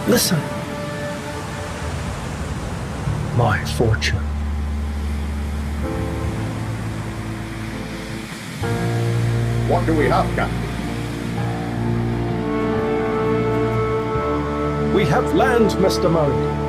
Listen. My fortune. What do we have, Captain? We have land, Mr. Murray.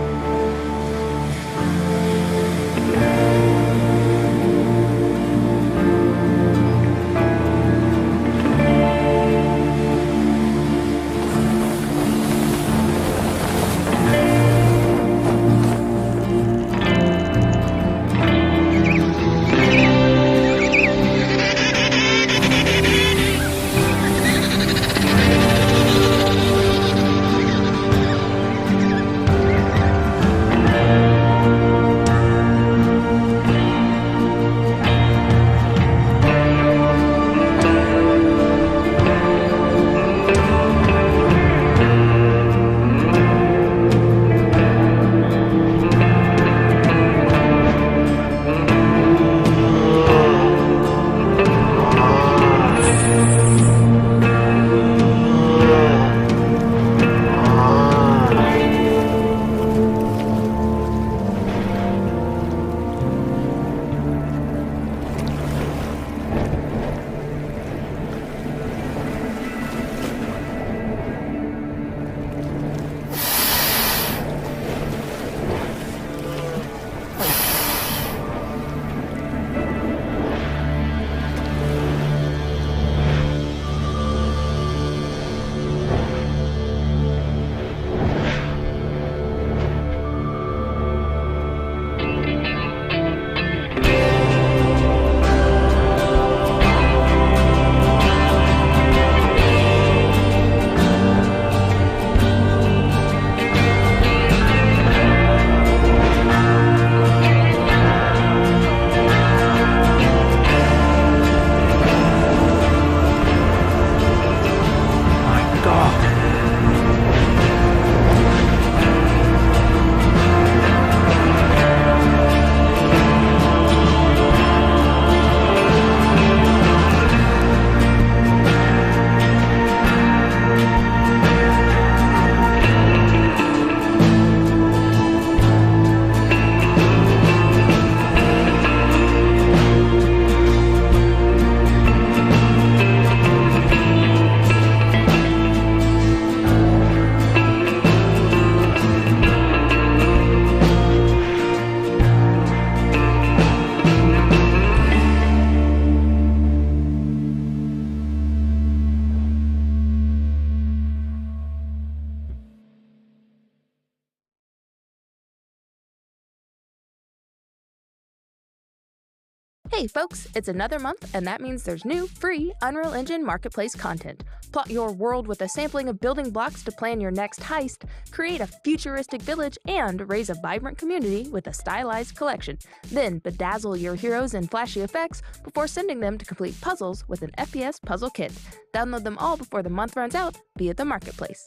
Hey folks, it's another month, and that means there's new, free Unreal Engine Marketplace content. Plot your world with a sampling of building blocks to plan your next heist, create a futuristic village, and raise a vibrant community with a stylized collection. Then bedazzle your heroes in flashy effects before sending them to complete puzzles with an FPS puzzle kit. Download them all before the month runs out via the Marketplace.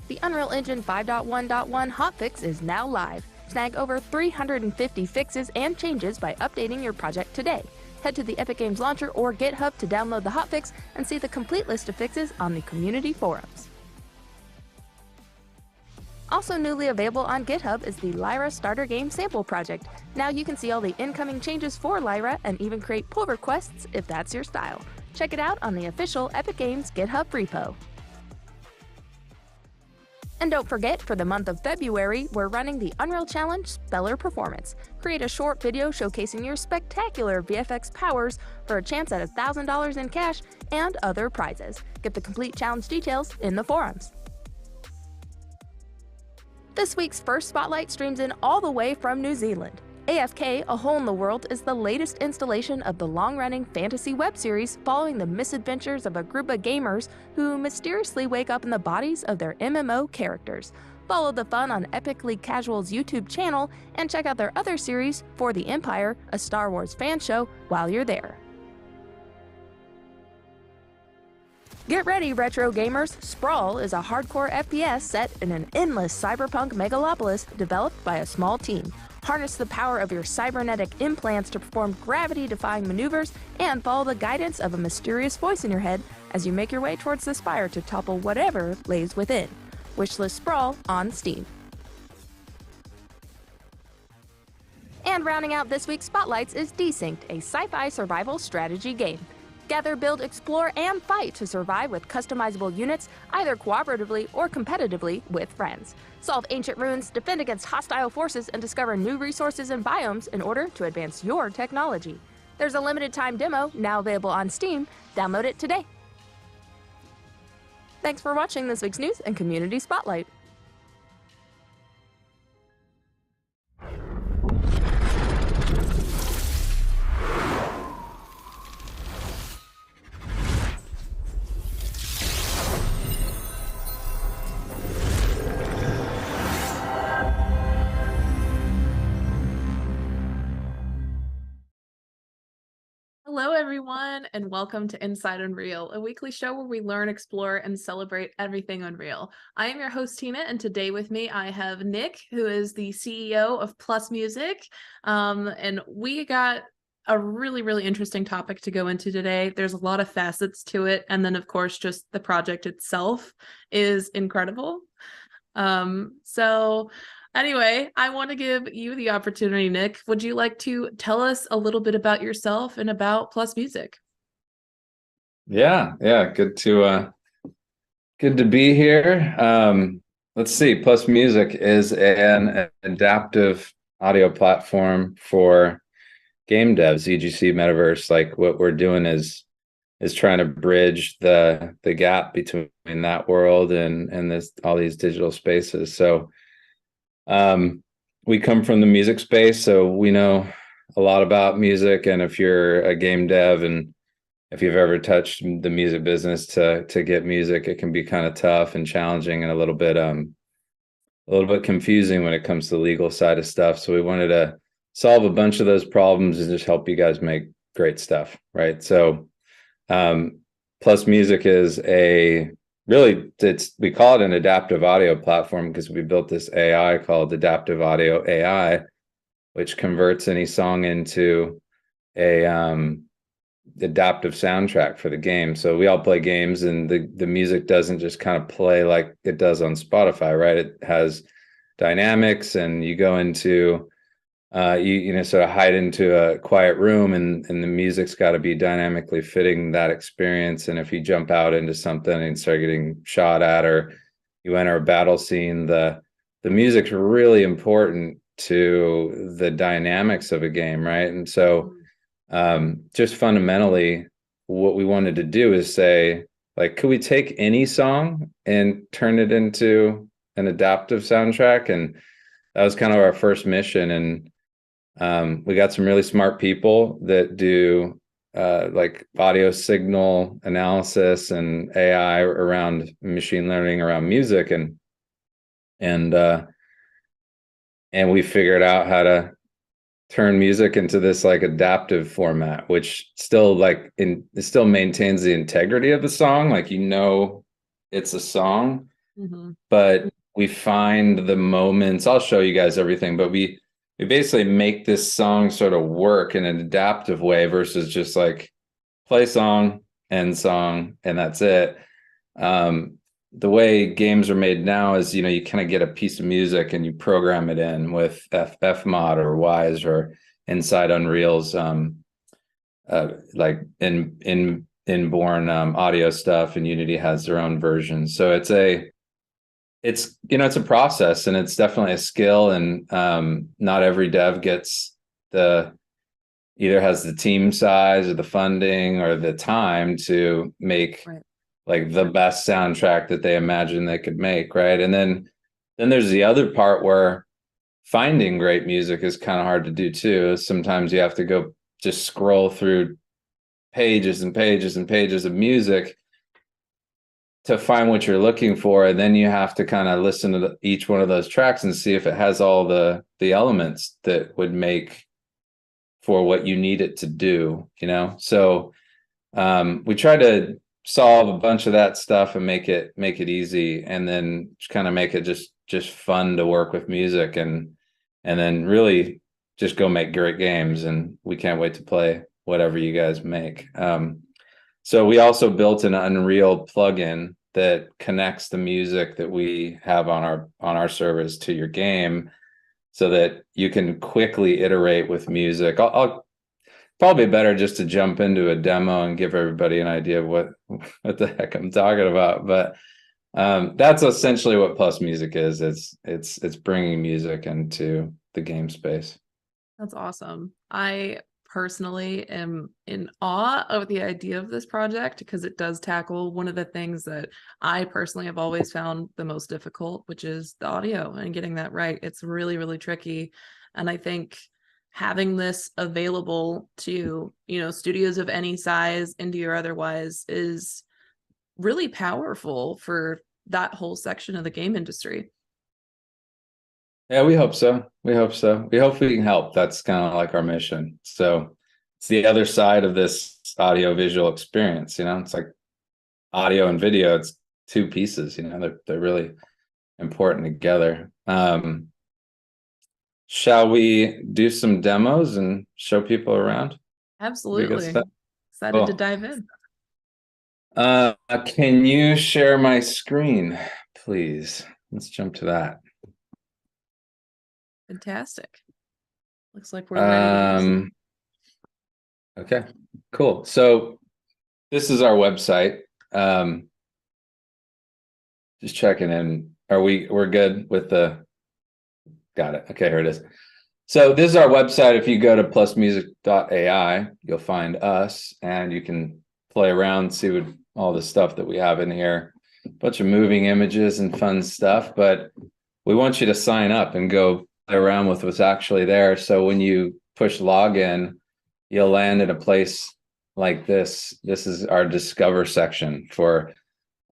The Unreal Engine 5.1.1 hotfix is now live. Snag over 350 fixes and changes by updating your project today. Head to the Epic Games launcher or GitHub to download the hotfix and see the complete list of fixes on the community forums. Also newly available on GitHub is the Lyra Starter Game Sample Project. Now you can see all the incoming changes for Lyra and even create pull requests if that's your style. Check it out on the official Epic Games GitHub repo. And don't forget, for the month of February, we're running the Unreal Challenge Speller Performance. Create a short video showcasing your spectacular VFX powers for a chance at $1,000 in cash and other prizes. Get the complete challenge details in the forums. This week's first spotlight streams in all the way from New Zealand. AFK, A Hole in the World is the latest installation of the long-running fantasy web series following the misadventures of a group of gamers who mysteriously wake up in the bodies of their MMO characters. Follow the fun on Epically Casual's YouTube channel and check out their other series, For the Empire, a Star Wars fan show, while you're there. Get ready, retro gamers! Sprawl is a hardcore FPS set in an endless cyberpunk megalopolis developed by a small team. Harness the power of your cybernetic implants to perform gravity-defying maneuvers and follow the guidance of a mysterious voice in your head as you make your way towards the spire to topple whatever lays within. Wishlist Sprawl on Steam. And rounding out this week's spotlights is Desynced, a sci-fi survival strategy game. Gather, build, explore, and fight to survive with customizable units, either cooperatively or competitively with friends. Solve ancient ruins, defend against hostile forces, and discover new resources and biomes in order to advance your technology. There's a limited-time demo now available on Steam. Download it today. Thanks for watching this week's news and community spotlight. Hello, everyone, and welcome to Inside Unreal, a weekly show where we learn, explore, and celebrate everything Unreal. I am your host, Tina, and today with me I have Nick, who is the CEO of PlusMusic, and we got a really interesting topic to go into today. There's a lot of facets to it, and then, of course, just the project itself is incredible. Anyway, I want to give you the opportunity, Nick. Would you like to tell us a little bit about yourself and about PlusMusic? Yeah, good to be here. Let's see. PlusMusic is an adaptive audio platform for game devs, EGC metaverse. Like, what we're doing is trying to bridge the gap between that world and all these digital spaces. So we come from the music space, so we know a lot about music. And if you're a game dev and if you've ever touched the music business, to get music, it can be kind of tough and challenging and a little bit confusing when it comes to the legal side of stuff. So we wanted to solve a bunch of those problems and just help you guys make great stuff, right? So PlusMusic is we call it an adaptive audio platform because we built this AI called Adaptive Audio AI, which converts any song into a adaptive soundtrack for the game. So we all play games, and the music doesn't just kind of play like it does on Spotify, right? It has dynamics, and you go into sort of hide into a quiet room, and the music's got to be dynamically fitting that experience. And if you jump out into something and start getting shot at, or you enter a battle scene, the music's really important to the dynamics of a game, right? And so just fundamentally, what we wanted to do is say, like, could we take any song and turn it into an adaptive soundtrack? And that was kind of our first mission. And we got some really smart people that do like audio signal analysis and AI around machine learning around music, and we figured out how to turn music into this like adaptive format, which still it still maintains the integrity of the song, like, it's a song, but we find the moments. I'll show you guys everything, but we basically make this song sort of work in an adaptive way versus just like play song, end song, and that's it. The way games are made now is, you kind of get a piece of music and you program it in with Fmod or Wise or inside Unreal's like inborn audio stuff, and Unity has their own version. So it's a process, and it's definitely a skill, and not every dev either has the team size or the funding or the time to make like the best soundtrack that they imagine they could make, right? And then there's the other part where finding great music is kind of hard to do too. Sometimes you have to go just scroll through pages and pages and pages of music to find what you're looking for, and then you have to kind of listen to each one of those tracks and see if it has all the elements that would make for what you need it to do, So we try to solve a bunch of that stuff and make it easy, and then just kind of make it just fun to work with music. And and then really just go make great games. And we can't wait to play whatever you guys make. So we also built an Unreal plugin that connects the music that we have on our servers to your game, so that you can quickly iterate with music. I'll probably better just to jump into a demo and give everybody an idea of what the heck I'm talking about. But that's essentially what PlusMusic is. It's bringing music into the game space. That's awesome. I personally am in awe of the idea of this project because it does tackle one of the things that I personally have always found the most difficult, which is the audio and getting that right. It's really, really tricky. And I think having this available to, studios of any size, indie or otherwise, is really powerful for that whole section of the game industry. Yeah, we hope so. We hope so. We hope we can help. That's kind of like our mission. So it's the other side of this audio visual experience. It's like audio and video. It's two pieces. They're really important together. Shall we do some demos and show people around? Absolutely. Excited Cool. to dive in. Can you share my screen, please? Let's jump to that. Fantastic. Looks like we're ready. Okay, cool. So this is our website. Just checking in. We're good with got it. Okay, here it is. So this is our website. If you go to plusmusic.ai, you'll find us, and you can play around, see what all the stuff that we have in here. A bunch of moving images and fun stuff, but we want you to sign up and go play around with what's actually there. So when you push login, you'll land in a place like this. This is our discover section for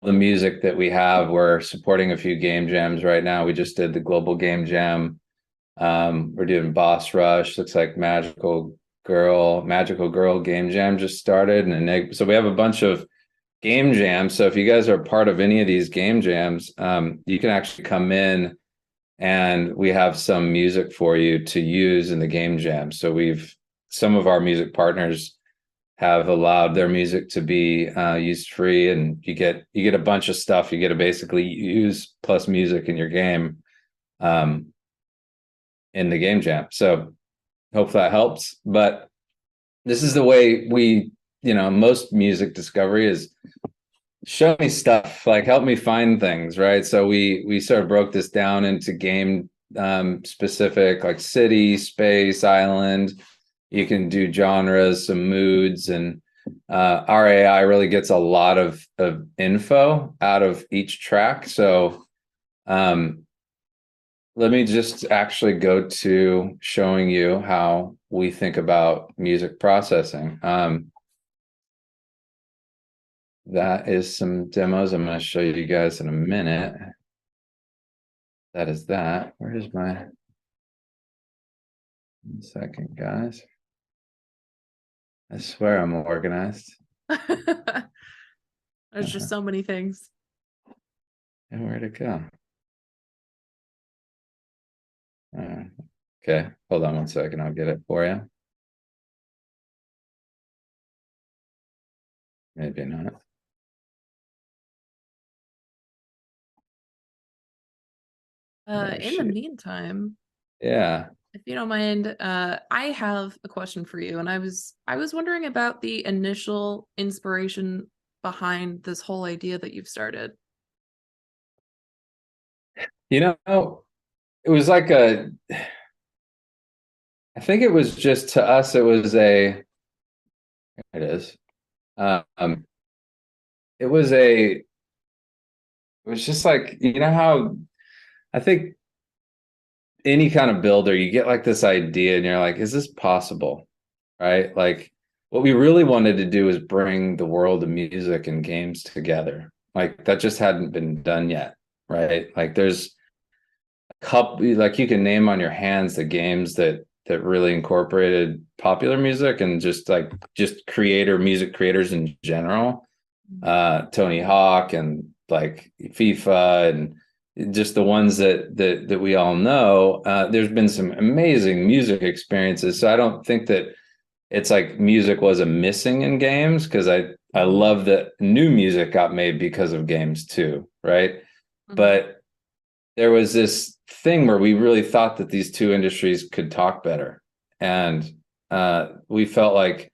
the music that we have. We're supporting a few game jams right now. We just did the Global Game Jam. We're doing Boss Rush. Looks like Magical Girl Game Jam just started, and so we have a bunch of game jams. So if you guys are part of any of these game jams, you can actually come in, and we have some music for you to use in the game jam. So some of our music partners have allowed their music to be used free, and you get a bunch of stuff. You get to basically use PlusMusic in your game in the game jam. So hope that helps. But this is the way most music discovery is: show me stuff, like help me find things, right? So we sort of broke this down into game specific, like city, space, island. You can do genres, some moods, and our AI really gets a lot of info out of each track. So let me just actually go to showing you how we think about music processing. That is some demos I'm going to show you guys in a minute. That is that. Where is my... 1 second, guys. I swear I'm organized. There's just so many things. And where'd it go? Okay, hold on 1 second. I'll get it for you. Maybe not. In the meantime, yeah, if you don't mind, I have a question for you, and I was wondering about the initial inspiration behind this whole idea that you've started. It was like I think it was just, to us, it was it is. It was just like, how I think any kind of builder, you get like this idea and you're like, is this possible? Right? Like, what we really wanted to do is bring the world of music and games together. Like, that just hadn't been done yet, right? Like, there's a couple, like, you can name on your hands the games that really incorporated popular music and just music creators in general. Tony Hawk and like FIFA and just the ones that we all know. There's been some amazing music experiences. So I don't think that it's like music was a missing in games, because I love that new music got made because of games too, right? But there was this thing where we really thought that these two industries could talk better, and we felt like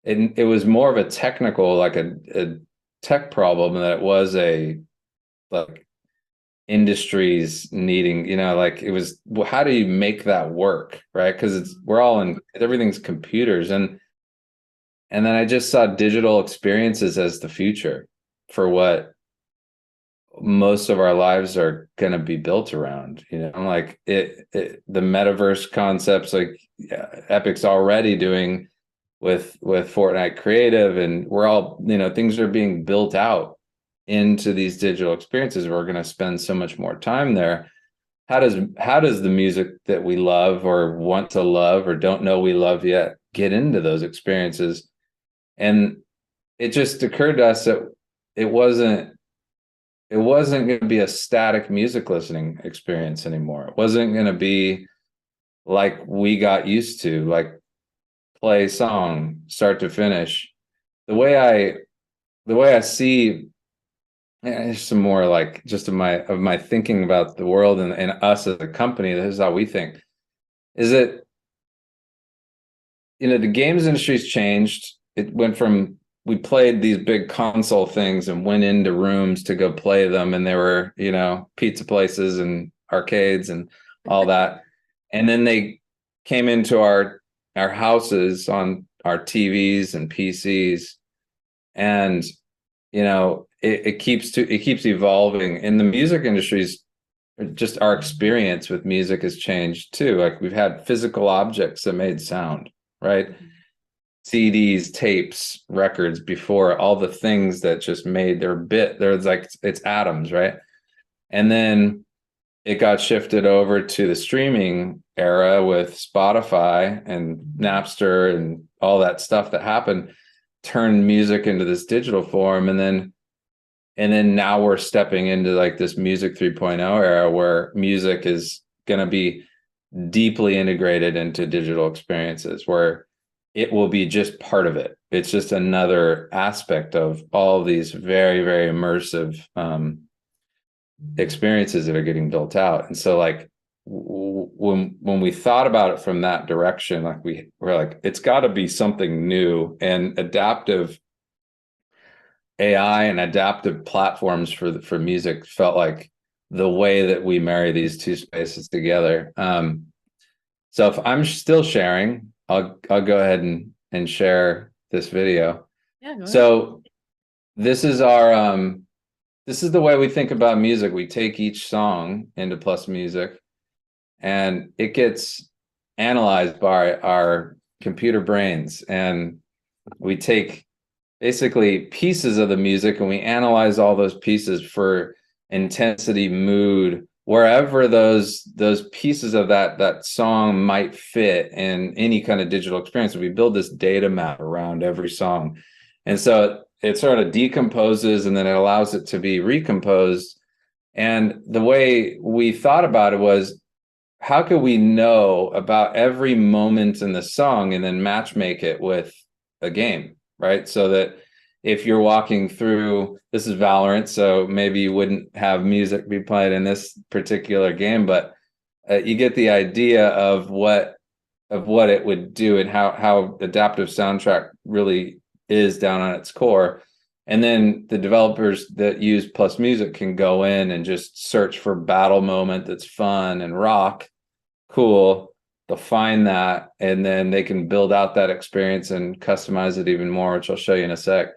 it was more of a technical, like a tech problem, than it was a like industries needing, like it was, well, how do you make that work, right? Because we're all in, everything's computers, and then I just saw digital experiences as the future for what most of our lives are going to be built around. Like the metaverse concepts, like Epic's already doing with Fortnite Creative, and we're all, things are being built out into these digital experiences. We're going to spend so much more time there. How does the music that we love or want to love or don't know we love yet get into those experiences? And it just occurred to us that it wasn't going to be a static music listening experience anymore. It wasn't going to be like we got used to, like play song start to finish. The way I see, there's some more like just of my thinking about the world and us as a company. This is how we think. Is that the games industry's changed. It went from, we played these big console things and went into rooms to go play them, and there were pizza places and arcades and all that, and then they came into our houses on our TVs and PCs, and it keeps evolving. In the music industries, just our experience with music has changed too. Like we've had physical objects that made sound, right? CDs, tapes, records before, all the things that just made there's like, it's atoms, right? And then it got shifted over to the streaming era with Spotify and Napster and all that stuff that happened, turned music into this digital form. And then now we're stepping into like this music 3.0 era, where music is going to be deeply integrated into digital experiences, where it will be just part of it. It's just another aspect of all these very, very immersive experiences that are getting built out. And so like when we thought about it from that direction, like we're like, it's got to be something new, and adaptive AI and adaptive platforms for music felt like the way that we marry these two spaces together. So if I'm still sharing, I'll go ahead and share this video. Yeah, go ahead. So this is this is the way we think about music. We take each song into PlusMusic, and it gets analyzed by our computer brains, and we take basically pieces of the music and we analyze all those pieces for intensity, mood, wherever those pieces of that song might fit in any kind of digital experience. We build this data map around every song, and so it sort of decomposes, and then it allows it to be recomposed. And the way we thought about it was, how could we know about every moment in the song and then match make it with a game, right? So that if you're walking through, this is Valorant, so maybe you wouldn't have music be played in this particular game, but you get the idea of what it would do, and how adaptive soundtrack really is down on its core. And then the developers that use PlusMusic can go in and just search for battle moment that's fun and rock, cool. They'll find that, and then they can build out that experience and customize it even more, which I'll show you in a sec.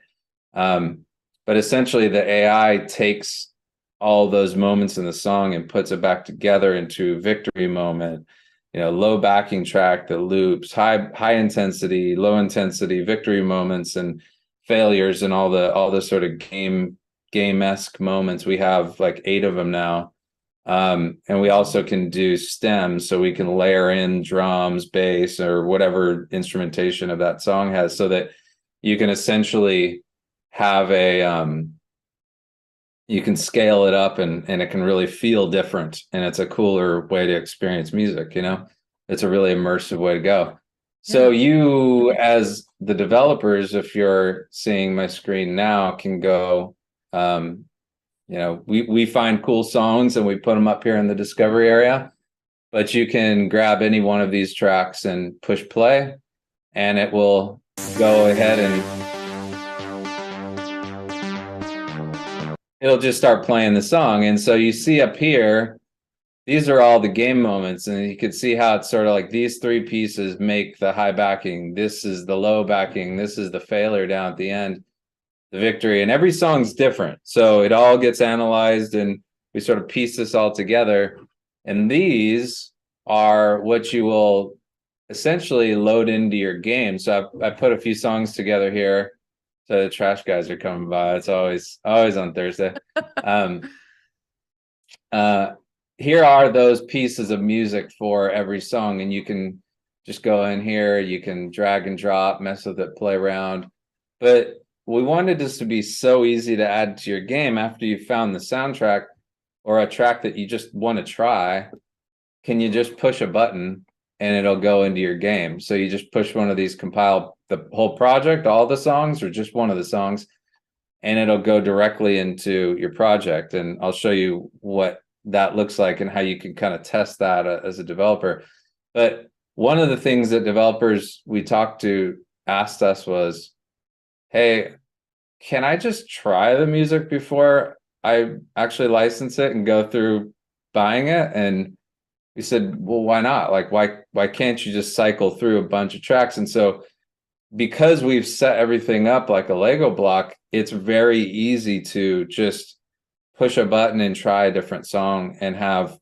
But essentially the AI takes all those moments in the song and puts it back together into victory moment, low backing track that loops, high intensity, low intensity, victory moments, and failures, and all the sort of game-esque moments. We have like 8 of them now. And we also can do stems, so we can layer in drums, bass, or whatever instrumentation of that song has, so that you can essentially have a you can scale it up and it can really feel different. And it's a cooler way to experience music, you know? It's a really immersive way to go. So you, as the developers, if you're seeing my screen now, can go, you know, we find cool songs and we put them up here in the discovery area, but you can grab any one of these tracks and push play, and it will go ahead and it'll just start playing the song. And so you see up here, these are all the game moments, and you can see how it's sort of like these three pieces make the high backing. This is the low backing. This is the failure down at the end, the victory. And every song's different. So it all gets analyzed and we sort of piece this all together. And these are what you will essentially load into your game. So I put a few songs together here. So the trash guys are coming by. It's always on Thursday. Here are those pieces of music for every song, and you can just go in here, you can drag and drop, mess with it, play around. But we wanted this to be so easy to add to your game after you found the soundtrack or a track that you just want to try. Can you just push a button and it'll go into your game? So you just push one of these, compile the whole project, all the songs, or just one of the songs, and it'll go directly into your project. And I'll show you what that looks like and how you can kind of test that as a developer. But one of the things that developers we talked to asked us was, hey, can I just try the music before I actually license it and go through buying it? And we said, well, why not? Like, why can't you just cycle through a bunch of tracks? And so because we've set everything up like a Lego block, it's very easy to just push a button and try a different song and have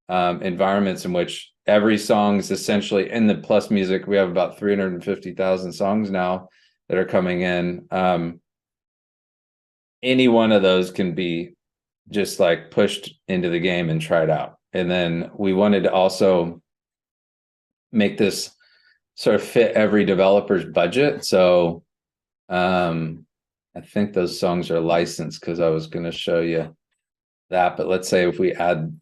environments in which every song is essentially in the PlusMusic. We have about 350,000 songs now that are coming in. Any one of those can be just like pushed into the game and tried out. And then we wanted to also make this sort of fit every developer's budget. So I think those songs are licensed because I was going to show you that. But let's say if we add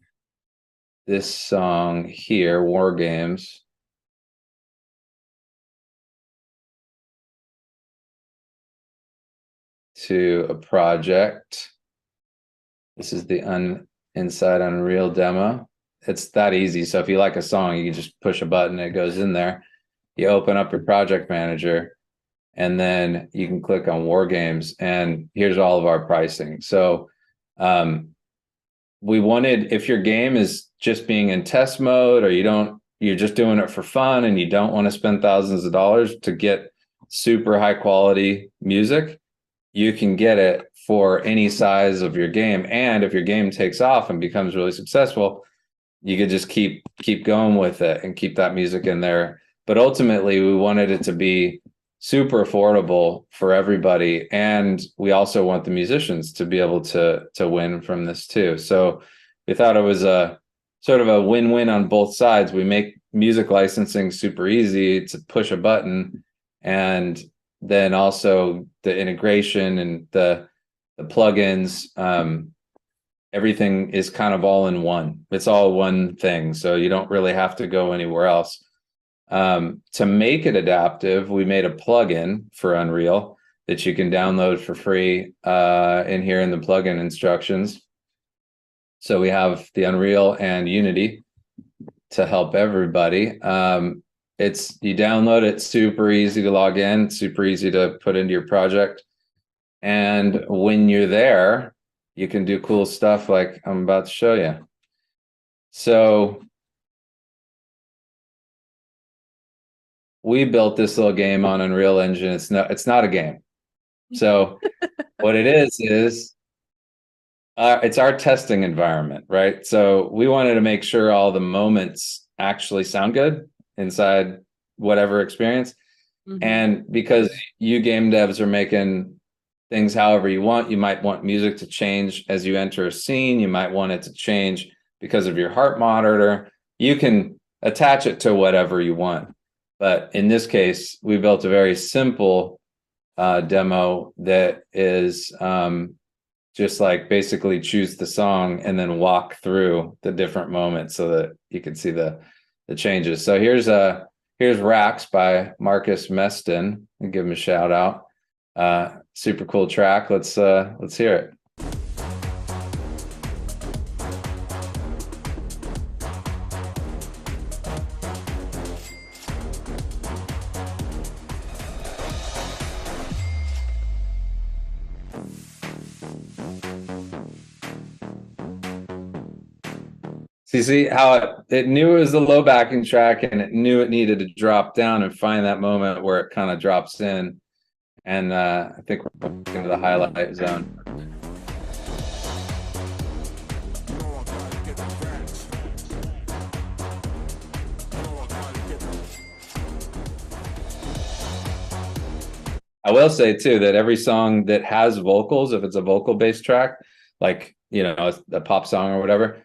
this song here, War Games, to a project. This is the Inside Unreal demo. It's that easy. So if you like a song, you can just push a button, it goes in there. You open up your project manager, and then you can click on War Games, and here's all of our pricing. So we wanted, if your game is just being in test mode, or you're just doing it for fun and you don't want to spend thousands of dollars to get super high quality music, you can get it for any size of your game. And if your game takes off and becomes really successful, you could just keep going with it and keep that music in there. But ultimately, we wanted it to be super affordable for everybody. And we also want the musicians to be able to win from this too. So we thought it was a sort of a win-win on both sides. We make music licensing super easy to push a button, and then also the integration and the plugins, everything is kind of all in one. It's all one thing. So you don't really have to go anywhere else. To make it adaptive, we made a plugin for Unreal that you can download for free in here in the plugin instructions. So we have the Unreal and Unity to help everybody. You download it, super easy to log in, super easy to put into your project. And when you're there, you can do cool stuff like I'm about to show you. So we built this little game on Unreal Engine. It's not a game. So what it is it's our testing environment, right? So we wanted to make sure all the moments actually sound good inside whatever experience. Mm-hmm. And because you game devs are making things however you want, you might want music to change as you enter a scene. You might want it to change because of your heart monitor. You can attach it to whatever you want. But in this case, we built a very simple demo that is just like basically choose the song and then walk through the different moments so that you can see the changes. So here's Racks by Marcus Meston. I'll give him a shout out. Super cool track. Let's hear it. So you see how it knew it was a low backing track, and it knew it needed to drop down and find that moment where it kind of drops in. And I think we're into the highlight zone. I will say too that every song that has vocals, if it's a vocal based track, like, you know, a pop song or whatever,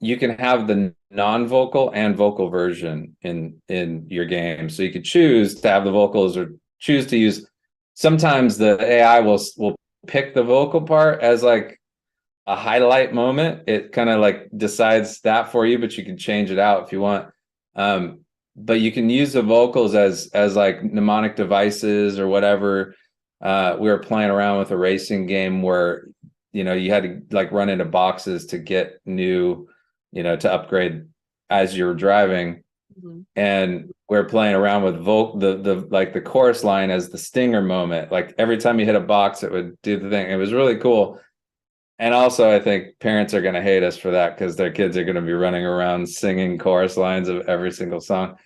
you can have the non-vocal and vocal version in your game. So you could choose to have the vocals or choose to use. Sometimes the AI will pick the vocal part as like a highlight moment. It kind of like decides that for you, but you can change it out if you want. But you can use the vocals as like mnemonic devices or whatever. We were playing around with a racing game where, you know, you had to like run into boxes to get new, you know, to upgrade as you were driving. Mm-hmm. And we're playing around with the like the chorus line as the stinger moment. Like every time you hit a box, it would do the thing. It was really cool. And also I think parents are going to hate us for that because their kids are going to be running around singing chorus lines of every single song.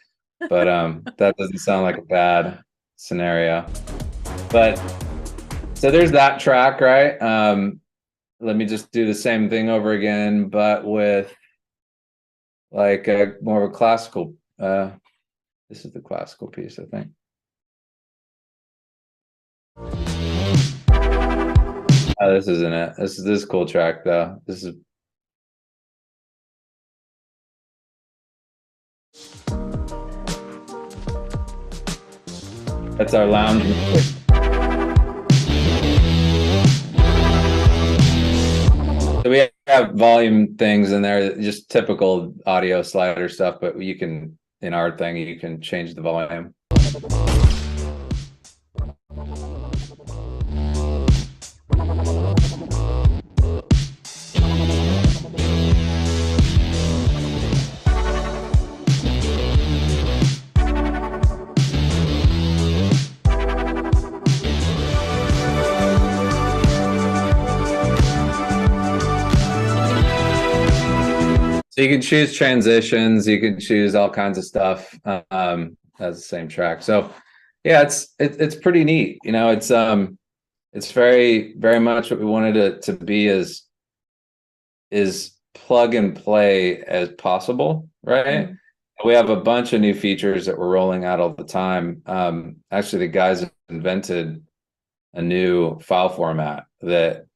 But that doesn't sound like a bad scenario. But so there's that track, right? Let me just do the same thing over again, but with like more of a classical. This is the classical piece, I think. Oh, this isn't it. This is cool track though. This is. That's our lounge music. So we have volume things in there, just typical audio slider stuff, but you can, in our thing, you can change the volume. So you can choose transitions, you can choose all kinds of stuff as the same track. So yeah, it's pretty neat. You know, it's very, very much what we wanted it to be is plug and play as possible, right? Mm-hmm. We have a bunch of new features that we're rolling out all the time. Actually, the guys invented a new file format that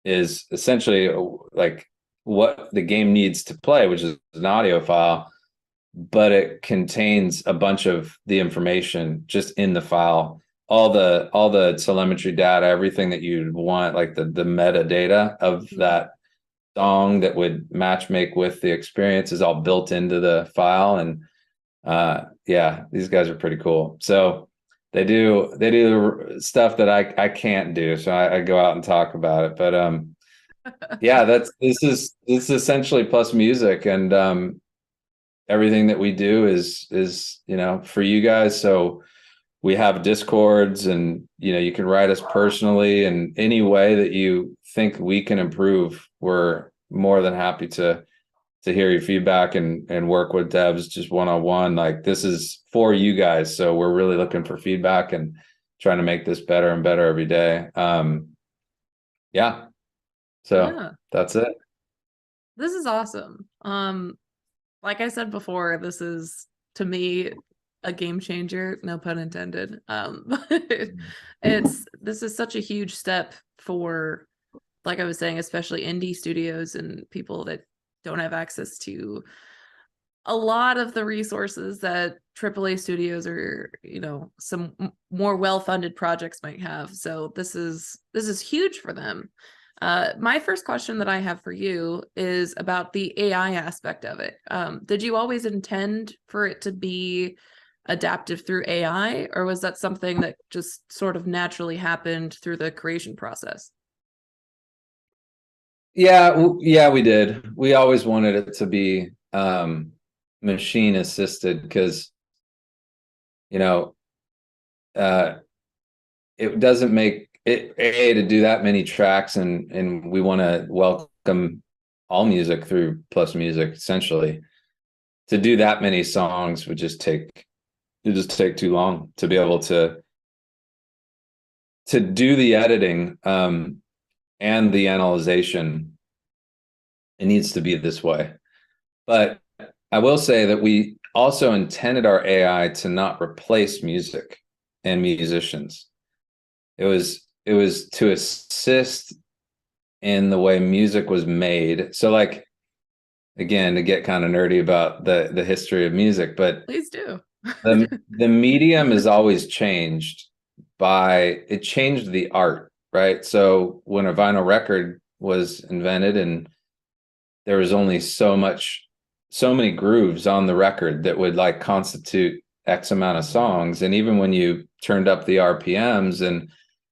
is essentially like what the game needs to play, which is an audio file, but it contains a bunch of the information just in the file, all the telemetry data, everything that you'd want, like the metadata of that song that would match make with the experience is all built into the file. And yeah, these guys are pretty cool. So they do stuff that I can't do, so I go out and talk about it. But yeah, this is essentially PlusMusic, and everything that we do is you know, for you guys. So we have Discords, and you know, you can write us personally, and any way that you think we can improve, we're more than happy to hear your feedback and work with devs just one-on-one. Like, this is for you guys, so we're really looking for feedback and trying to make this better and better every day. Yeah. So yeah, that's it. This is awesome. Like I said before, this is, to me, a game changer, no pun intended. This is such a huge step for, like I was saying, especially indie studios and people that don't have access to a lot of the resources that AAA studios or, some more well-funded projects might have. So this is huge for them. My first question that I have for you is about the AI aspect of it. Did you always intend for it to be adaptive through AI, or was that something that just sort of naturally happened through the creation process? Yeah, we did. We always wanted it to be machine assisted because, it doesn't make it to do that many tracks, and we want to welcome all music through PlusMusic. Essentially, to do that many songs would just take too long to be able to do the editing and the analyzation. It needs to be this way. But I will say that we also intended our AI to not replace music and musicians. It was to assist in the way music was made. So, like, again, to get kind of nerdy about the history of music, but Please do. the medium has always changed. It changed the art, right? So when a vinyl record was invented, and there was only so many grooves on the record that would like constitute X amount of songs. And even when you turned up the RPMs and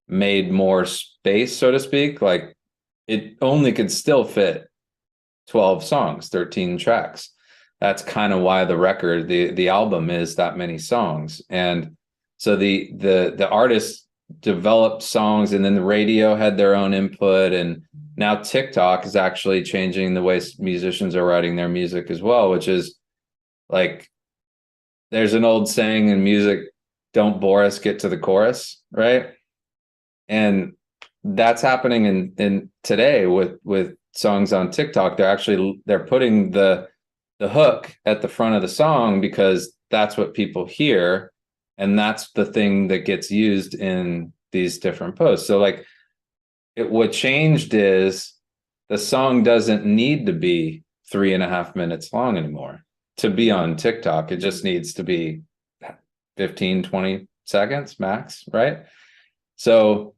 made more space, so to speak, like, it only could still fit 12 songs, 13 tracks. That's kind of why the record, the album, is that many songs. And so the artists developed songs, and then the radio had their own input, and now TikTok is actually changing the way musicians are writing their music as well, which is like, there's an old saying in music, don't bore us, get to the chorus, right? And that's happening in today with songs on TikTok. They're putting the hook at the front of the song because that's what people hear, and that's the thing that gets used in these different posts. So, like, what changed is the song doesn't need to be 3.5 minutes long anymore to be on TikTok. It just needs to be 15, 20 seconds max, right? So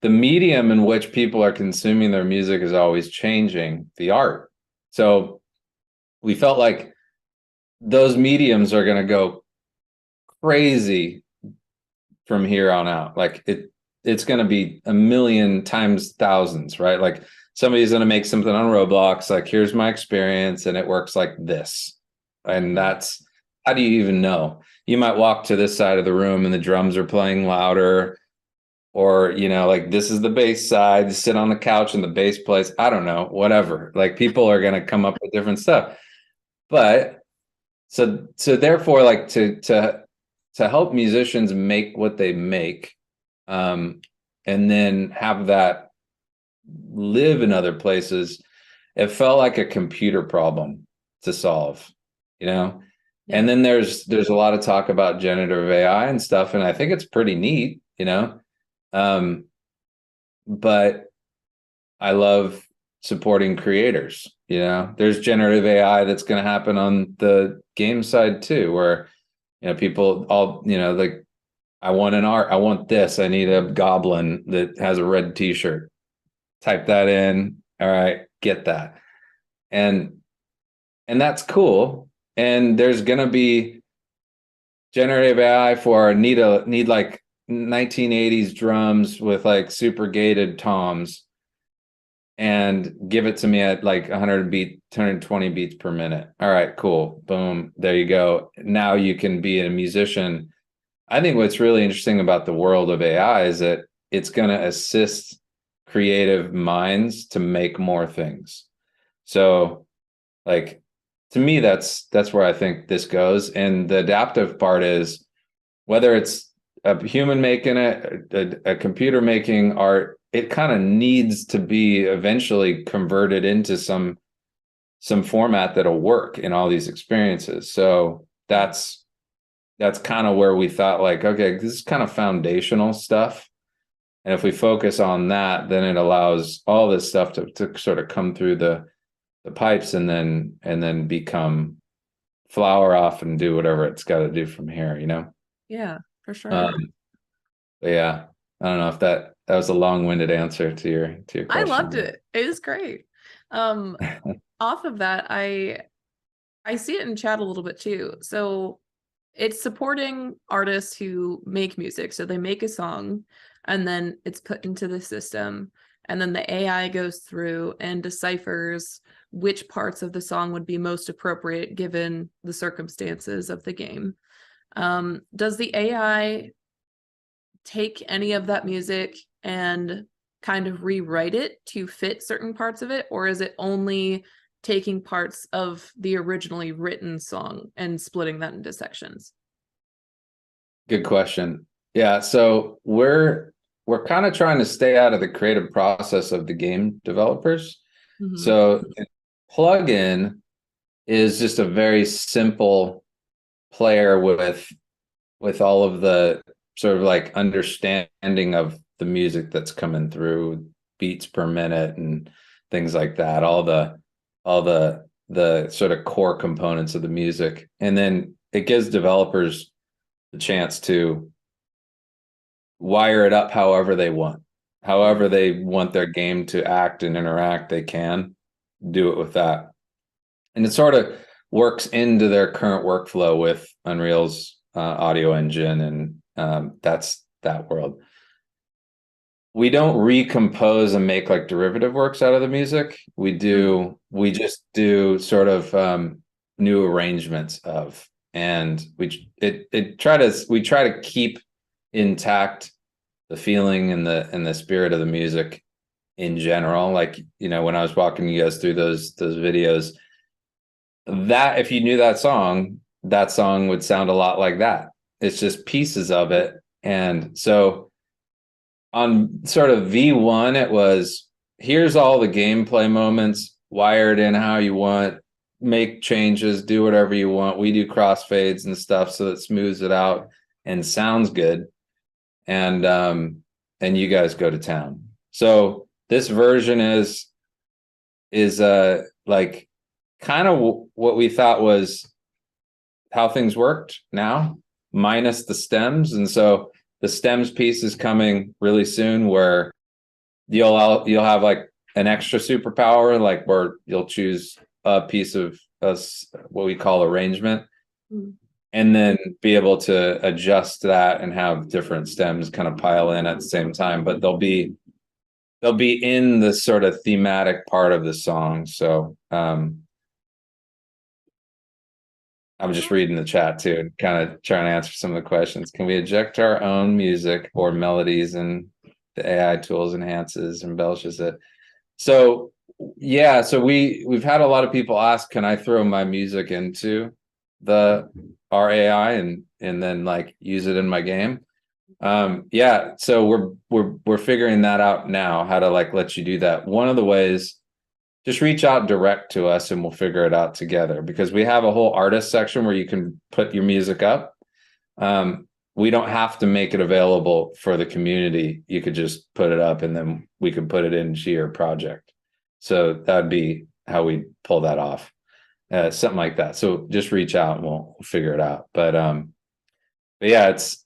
the medium in which people are consuming their music is always changing, the art. So we felt like those mediums are going to go crazy from here on out. Like, it's going to be a million times thousands, right? Like, somebody's going to make something on Roblox, like, here's my experience, and it works like this. And that's, how do you even know? You might walk to this side of the room and the drums are playing louder, or, like, this is the bass side, sit on the couch and the bass plays. I don't know, whatever. Like, people are going to come up with different stuff. But so therefore, like, to help musicians make what they make, and then have that live in other places, it felt like a computer problem to solve, Yeah. And then there's a lot of talk about generative AI and stuff, and I think it's pretty neat, but I love supporting creators. There's generative AI that's going to happen on the game side too, where people all like, I want an art, I want this, I need a goblin that has a red t-shirt, type that in, all right, get that. And that's cool. And there's going to be generative AI for need like 1980s drums with like super gated toms, and give it to me at like 120 beats per minute. All right, cool. Boom. There you go. Now you can be a musician. I think what's really interesting about the world of AI is that it's going to assist creative minds to make more things. So, like, to me, that's where I think this goes. And the adaptive part is, whether it's a human making it, a computer making art, it kind of needs to be eventually converted into some format that'll work in all these experiences. So that's kind of where we thought, like, okay, this is kind of foundational stuff. And if we focus on that, then it allows all this stuff to sort of come through the pipes and then become flower off and do whatever it's got to do from here, you know? Yeah, for sure. But yeah, I don't know if that was a long-winded answer to your question. I loved it. It was great. Off of that, I see it in chat a little bit too. So it's supporting artists who make music. So they make a song and then it's put into the system. And then the AI goes through and deciphers which parts of the song would be most appropriate given the circumstances of the game. Does the AI take any of that music and kind of rewrite it to fit certain parts of it? Or is it only taking parts of the originally written song and splitting that into sections? Good question. Yeah, so we're kind of trying to stay out of the creative process of the game developers. Mm-hmm. So the plugin is just a very simple player with all of the sort of like understanding of the music that's coming through, beats per minute and things like that, all the sort of core components of the music. And then it gives developers the chance to wire it up however they want their game to act and interact. They can do it with that, and it sort of works into their current workflow with Unreal's audio engine, and that's that world. We don't recompose and make like derivative works out of the music. We just do sort of new arrangements of, and we try to keep intact the feeling and the spirit of the music in general. Like, you know, when I was walking you guys through those videos, that if you knew that song would sound a lot like that. It's just pieces of it. And so on sort of V1, it was, here's all the gameplay moments wired in how you want, make changes, do whatever you want. We do crossfades and stuff so that smooths it out and sounds good. And you guys go to town. So this version is like kind of what we thought was how things worked now, minus the stems. And so the stems piece is coming really soon, where you'll have like an extra superpower, like where you'll choose a piece of what we call arrangement, and then be able to adjust that and have different stems kind of pile in at the same time. But they'll be in the sort of thematic part of the song. So I'm just reading the chat too, and kind of trying to answer some of the questions. Can we eject our own music or melodies, and the AI tools enhances and embellishes it? So yeah, so we've had a lot of people ask, can I throw my music into our AI and then like use it in my game? Yeah, so we're figuring that out now, how to like let you do that. One of the ways, just reach out direct to us and we'll figure it out together, because we have a whole artist section where you can put your music up. We don't have to make it available for the community. You could just put it up and then we can put it into your project. So that'd be how we pull that off, something like that. So just reach out and we'll figure it out. But yeah, it's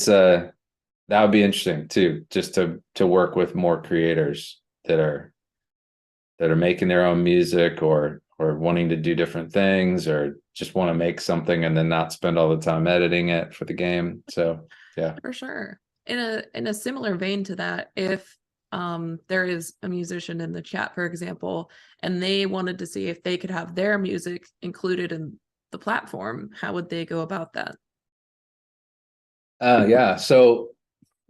that would be interesting too, just to work with more creators that are making their own music or wanting to do different things, or just want to make something and then not spend all the time editing it for the game. So yeah, for sure. In a similar vein to that, if there is a musician in the chat, for example, and they wanted to see if they could have their music included in the platform, how would they go about that? Yeah, so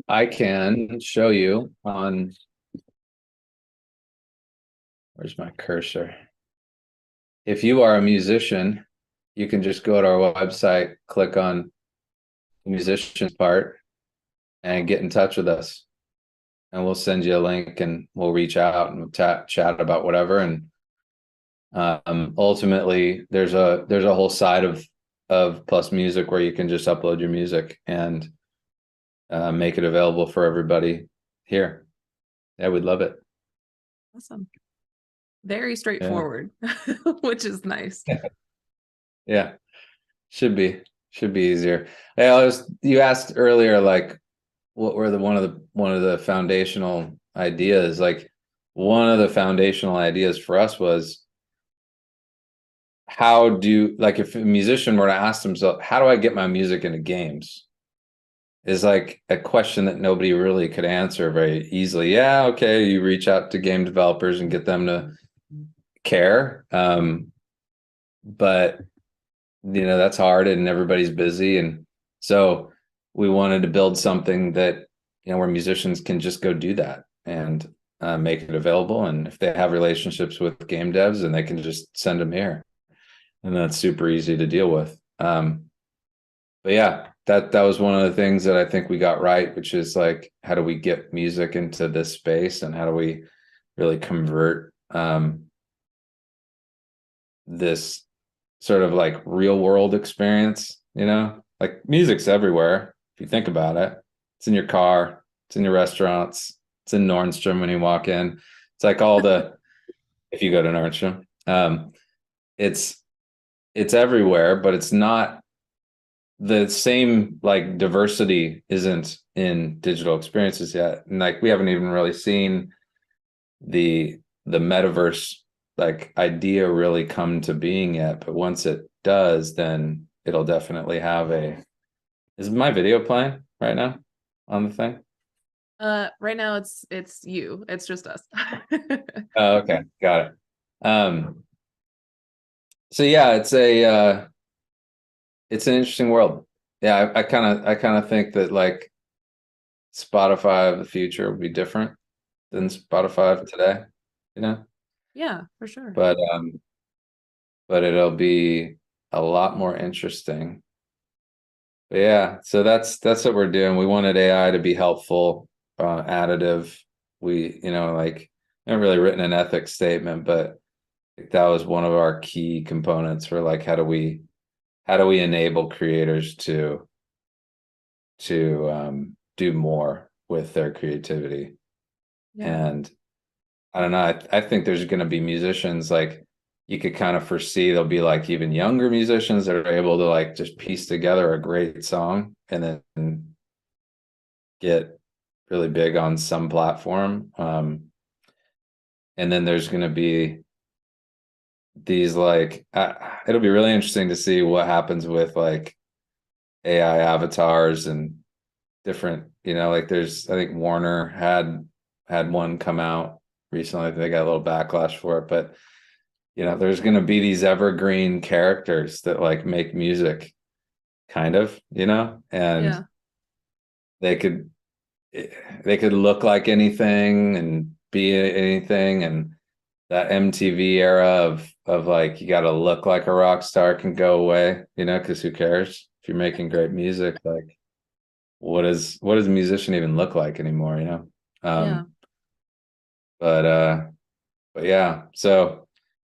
I can show you on, where's my cursor? If you are a musician, you can just go to our website, click on the musicians part, and get in touch with us. And we'll send you a link and we'll reach out and we'll chat about whatever. And ultimately, there's a whole side of PlusMusic where you can just upload your music and make it available for everybody here. Yeah, we'd love it. Awesome. Very straightforward, which is nice. Yeah. should be easier. You asked earlier, like, what were one of the foundational ideas? Like, one of the foundational ideas for us was, like, if a musician were to ask themselves, how do I get my music into games? Is like a question that nobody really could answer very easily. Yeah, okay, you reach out to game developers and get them to care. But that's hard and everybody's busy. And so we wanted to build something that, where musicians can just go do that and make it available. And if they have relationships with game devs, and they can just send them here. And that's super easy to deal with. But yeah, that was one of the things that I think we got right, which is like, how do we get music into this space, and how do we really convert this sort of like real world experience, like music's everywhere. If you think about it, it's in your car, it's in your restaurants, it's in Nordstrom when you walk in. It's like all the, if you go to Nordstrom, it's everywhere, but it's not the same, like, diversity isn't in digital experiences yet. And like, we haven't even really seen the metaverse, like, idea really come to being yet. But once it does, then it'll definitely have is my video playing right now on the thing? Right now it's you. It's just us. Oh, okay, got it. So yeah, it's an interesting world. Yeah, I kind of think that, like, Spotify of the future will be different than Spotify of today, Yeah, for sure. but it'll be a lot more interesting. But yeah, so that's what we're doing. We wanted AI to be helpful, additive. We, like, I haven't really written an ethics statement, but that was one of our key components for, like, how do we enable creators to do more with their creativity. Yeah. And I don't know, I think there's going to be musicians, like, you could kind of foresee there'll be, like, even younger musicians that are able to, like, just piece together a great song and then get really big on some platform. And then there's going to be these, like, it'll be really interesting to see what happens with, like, AI avatars and different, like, I think Warner had one come out recently. I think they got a little backlash for it, but there's going to be these evergreen characters that, like, make music, kind of, and Yeah. they could look like anything and be anything. And that MTV era of like, you got to look like a rock star can go away, because who cares if you're making great music? Like, what does a musician even look like anymore? Yeah. But yeah, so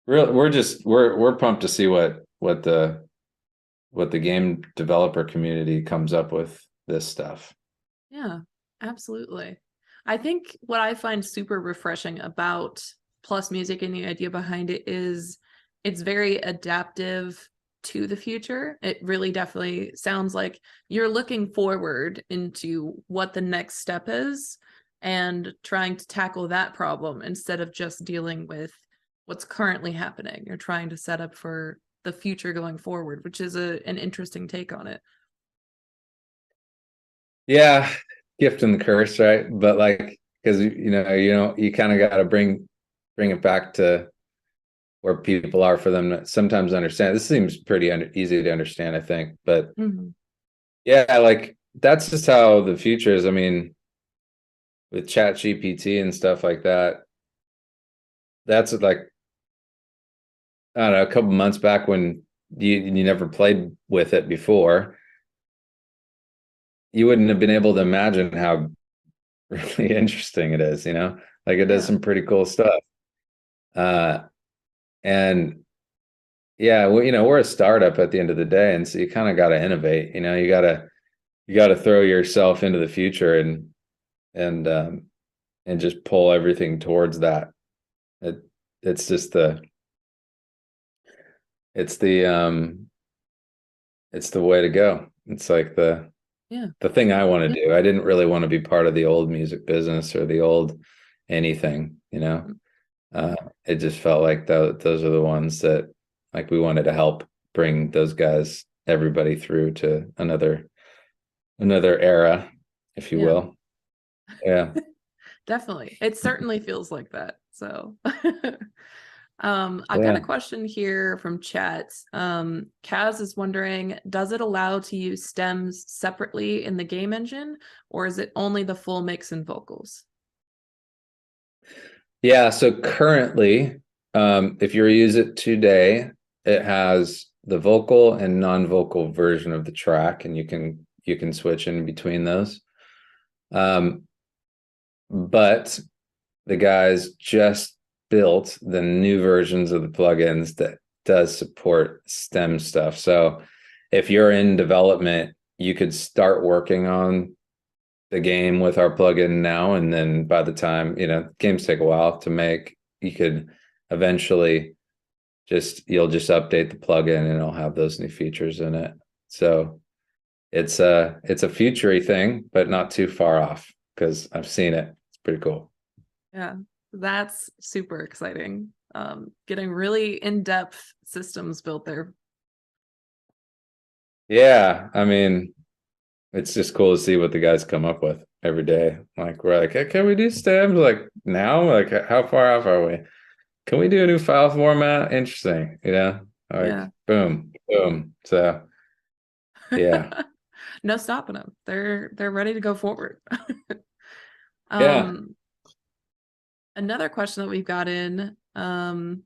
we're pumped to see what the game developer community comes up with this stuff. Yeah, absolutely. I think what I find super refreshing about PlusMusic and the idea behind it is it's very adaptive to the future. It really definitely sounds like you're looking forward into what the next step is and trying to tackle that problem instead of just dealing with what's currently happening. You're trying to set up for the future going forward, which is an interesting take on it. Yeah, gift and the curse, right? But, like, because you kind of got to bring it back to where people are for them to sometimes understand. This seems pretty easy to understand, I think, but yeah, like, that's just how the future is. I mean, with Chat GPT and stuff like that, that's like, I don't know, a couple months back when you never played with it before, you wouldn't have been able to imagine how really interesting it is, like, it does some pretty cool stuff. And yeah, we're a startup at the end of the day, and so you kind of got to innovate. You got to throw yourself into the future and just pull everything towards that. It's just it's the it's the way to go. It's like the thing I want to do. I didn't really want to be part of the old music business or the old anything, you know. It just felt like those are the ones that like we wanted to help bring those guys, everybody through to another era, if you will. Yeah. Definitely. It certainly feels like that. So I got a question here from chat. Kaz is wondering, does it allow to use stems separately in the game engine, or is it only the full mix and vocals? Yeah, so currently, if you use it today, it has the vocal and non-vocal version of the track, and you can switch in between those. But the guys just built the new versions of the plugins that does support stem stuff. So if you're in development, you could start working on the game with our plugin now, and then by the time, you know, games take a while to make, you could eventually you'll just update the plugin and it'll have those new features in it. So it's a future-y thing, but not too far off, because I've seen it. It's pretty cool. Yeah, that's super exciting. Getting really in-depth systems built there. Yeah, I mean, it's just cool to see what the guys come up with every day. Like, we're like, hey, can we do stems like now? Like, how far off are we? Can we do a new file format? Interesting, you know? Like, boom, boom. So yeah. No stopping them. They're ready to go forward. Yeah. Another question that we've got in from,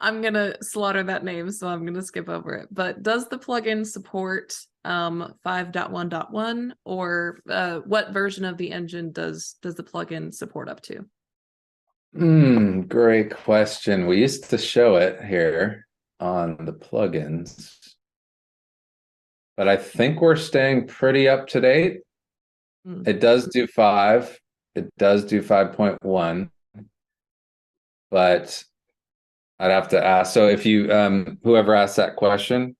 I'm gonna slaughter that name, so I'm gonna skip over it. But does the plugin support 5.1.1, or what version of the engine does the plugin support up to? Great question. We used to show it here on the plugins, but I think we're staying pretty up to date. It does do 5. It does do 5.1, but I'd have to ask. So if you, whoever asked that question,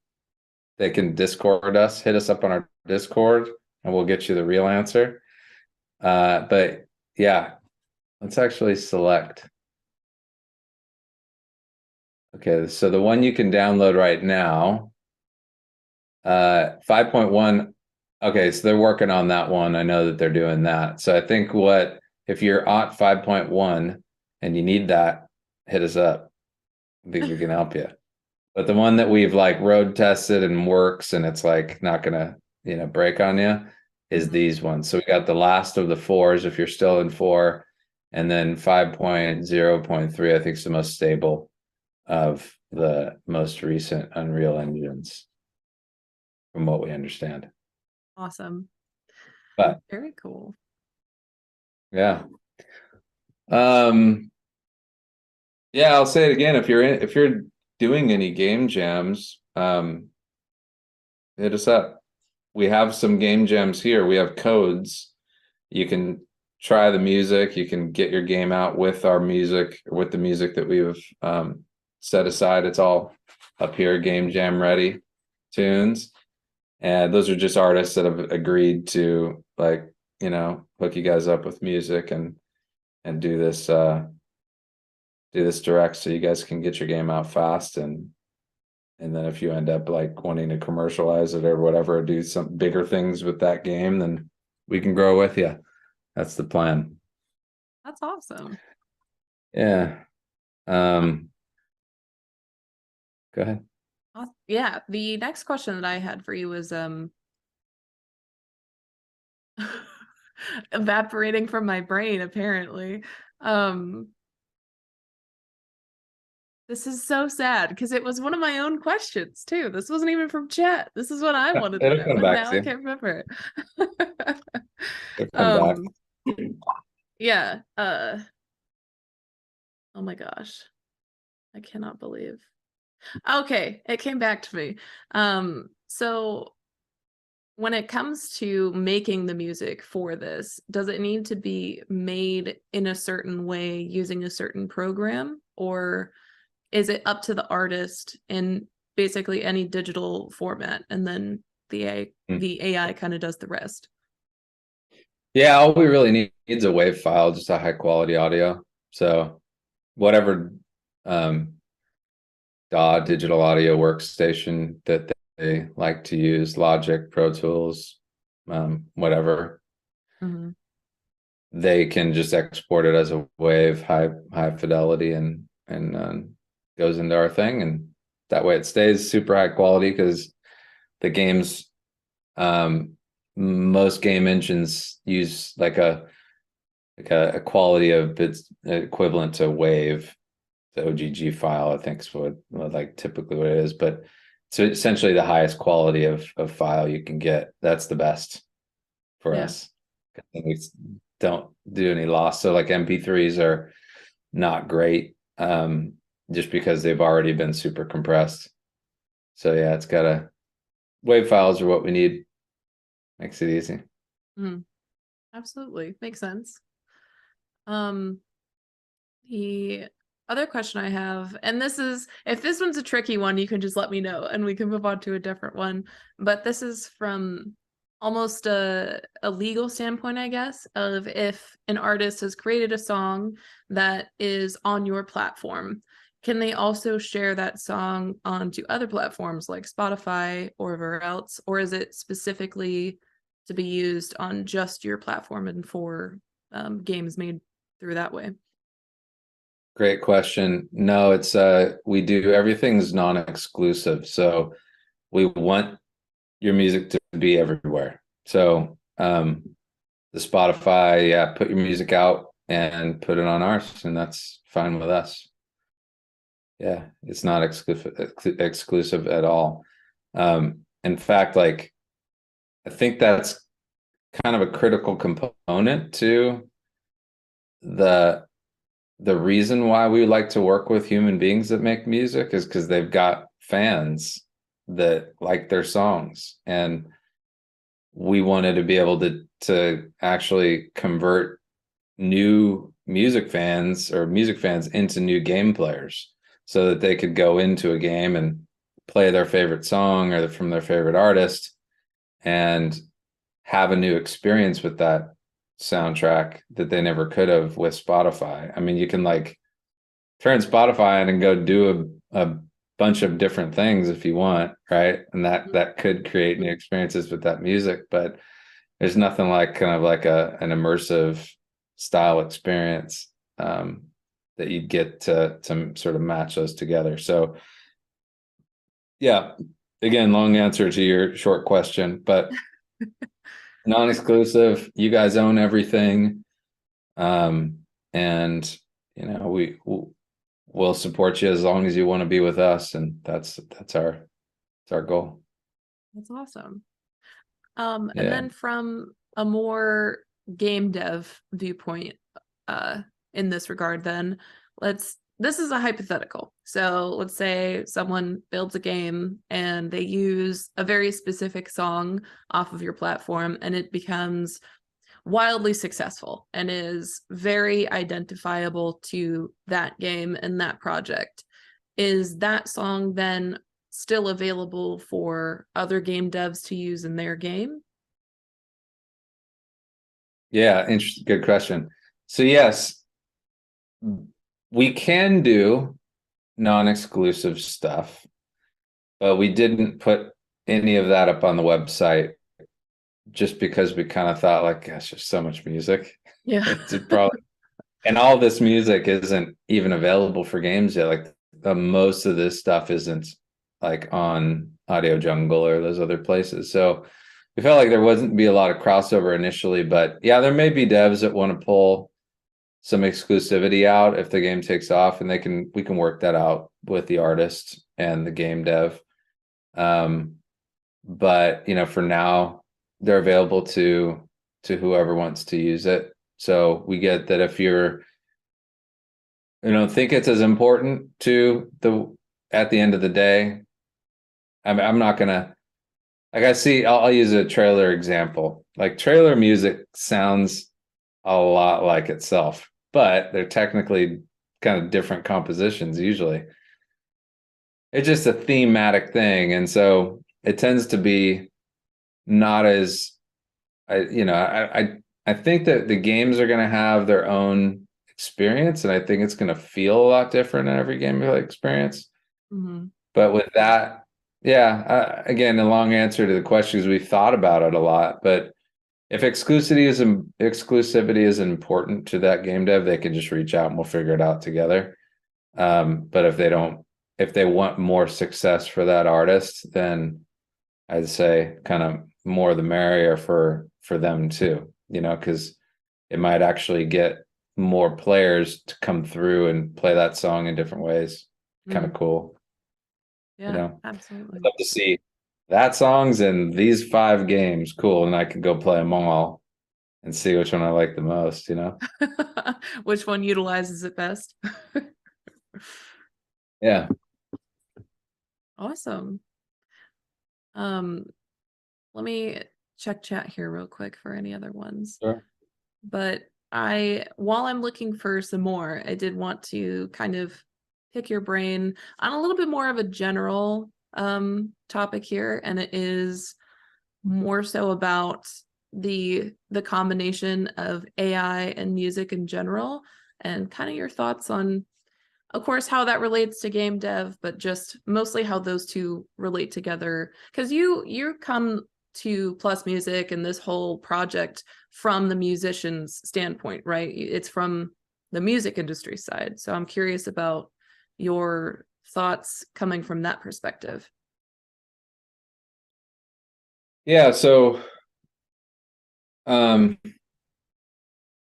they can Discord us, hit us up on our Discord, and we'll get you the real answer. But yeah, let's actually select. Okay, so the one you can download right now, 5.1. Okay, so they're working on that one. I know that they're doing that. So I think if you're at 5.1 and you need that, hit us up. I think we can help you. But the one that we've like road tested and works, and it's like not gonna, you know, break on you, is these ones. So we got the last of the 4s if you're still in 4, and then 5.0.3, I think is the most stable of the most recent Unreal engines, from what we understand. Awesome. But very cool. Yeah. Yeah, I'll say it again. If you're doing any game jams, hit us up. We have some game jams here. We have codes. You can try the music. You can get your game out with our music, or with the music that we've set aside. It's all up here, game jam ready tunes. And those are just artists that have agreed to, like, you know, hook you guys up with music and do this direct, so you guys can get your game out fast, and then if you end up like wanting to commercialize it or whatever, do some bigger things with that game, then we can grow with you. That's the plan. That's awesome. Yeah. Go ahead. Yeah, the next question that I had for you was evaporating from my brain, apparently. This is so sad, because it was one of my own questions too. This wasn't even from chat. This is what I wanted to know, and now I can't remember it. It'll come back. Yeah. Oh my gosh. I cannot believe. Okay, it came back to me. So when it comes to making the music for this, does it need to be made in a certain way using a certain program, or is it up to the artist in basically any digital format, and then the AI kind of does the rest? Yeah, all we really need is a WAV file, just a high quality audio. So whatever DAW, digital audio workstation that they like to use, Logic, Pro Tools, whatever, they can just export it as a WAV, high fidelity, and goes into our thing, and that way it stays super high quality, because the games, most game engines use like a quality of bits equivalent to WAV. The OGG file, I think, is what like typically what it is, but so essentially the highest quality of file you can get. That's the best for us. We don't do any loss. So like MP3s are not great, just because they've already been super compressed. So yeah, it's got WAV files are what we need. Makes it easy. Absolutely, makes sense. The other question I have, and this is, if this one's a tricky one, you can just let me know and we can move on to a different one. But this is from almost a legal standpoint, I guess, of if an artist has created a song that is on your platform, can they also share that song onto other platforms like Spotify or wherever else? Or is it specifically to be used on just your platform and for games made through that way? Great question. No, it's we do, everything's non-exclusive. So we want your music to be everywhere. So the Spotify, yeah, put your music out and put it on ours, and that's fine with us. Yeah, it's not exclusive at all. In fact, like, I think that's kind of a critical component to the reason why we like to work with human beings that make music, is because they've got fans that like their songs, and we wanted to be able to actually convert new music fans into new game players, so that they could go into a game and play their favorite song or from their favorite artist and have a new experience with that soundtrack that they never could have with Spotify. I mean, you can like turn Spotify on and go do a bunch of different things if you want, right? And that could create new experiences with that music, but there's nothing like kind of like an immersive style experience that you get to sort of match those together. So yeah, again, long answer to your short question, but non-exclusive, you guys own everything. And you know, we'll support you as long as you want to be with us, and that's our goal. That's awesome. And then from a more game dev viewpoint, in this regard, then this is a hypothetical. So let's say someone builds a game and they use a very specific song off of your platform, and it becomes wildly successful and is very identifiable to that game and that project. Is that song then still available for other game devs to use in their game? Yeah, interesting. Good question. So yes, we can do non-exclusive stuff, but we didn't put any of that up on the website just because we kind of thought, like, gosh, there's so much music. Yeah. It's probably, and all this music isn't even available for games yet. Like most of this stuff isn't like on Audio Jungle or those other places. So we felt like there wasn't be a lot of crossover initially, but yeah, there may be devs that want to pull some exclusivity out if the game takes off, and we can work that out with the artist and the game dev. But you know, for now, they're available to whoever wants to use it. So we get that if you're, you know, think it's as important to at the end of the day, I'm not gonna, like, I'll use a trailer example. Like, trailer music sounds a lot like itself, but they're technically kind of different compositions usually. it's just a thematic thing, and so it tends to be not as I think that the games are going to have their own experience, and I think it's going to feel a lot different in every gameplay experience. Mm-hmm. But with that, yeah, again, a long answer to the question is we've thought about it a lot. But if exclusivity is important to that game dev, they can just reach out and we'll figure it out together. But if they want more success for that artist, then I'd say kind of more the merrier for them too, because it might actually get more players to come through and play that song in different ways. Kind of cool. Yeah, absolutely. I'd love to see that song's in these 5 games. Cool. And I could go play them all and see which one I like the most, Which one utilizes it best? Yeah. Awesome. Let me check chat here real quick for any other ones. Sure. But while I'm looking for some more, I did want to kind of pick your brain on a little bit more of a general topic here, and it is more so about the combination of AI and music in general, and kind of your thoughts on, of course, how that relates to game dev, but just mostly how those two relate together. Because you come to PlusMusic and this whole project from the musician's standpoint, right? It's from the music industry side. So I'm curious about your thoughts coming from that perspective. Yeah, so yeah,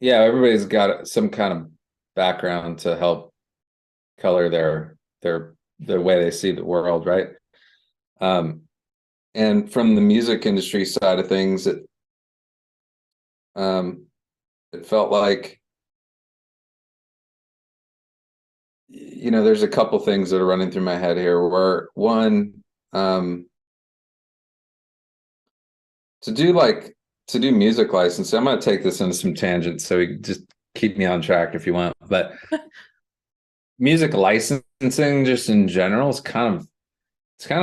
everybody's got some kind of background to help color their way they see the world, right? And from the music industry side of things, it felt like, there's a couple things that are running through my head here. Where one, to do music licensing, I'm going to take this into some tangents, so you just keep me on track if you want. But music licensing, just in general, it's kind of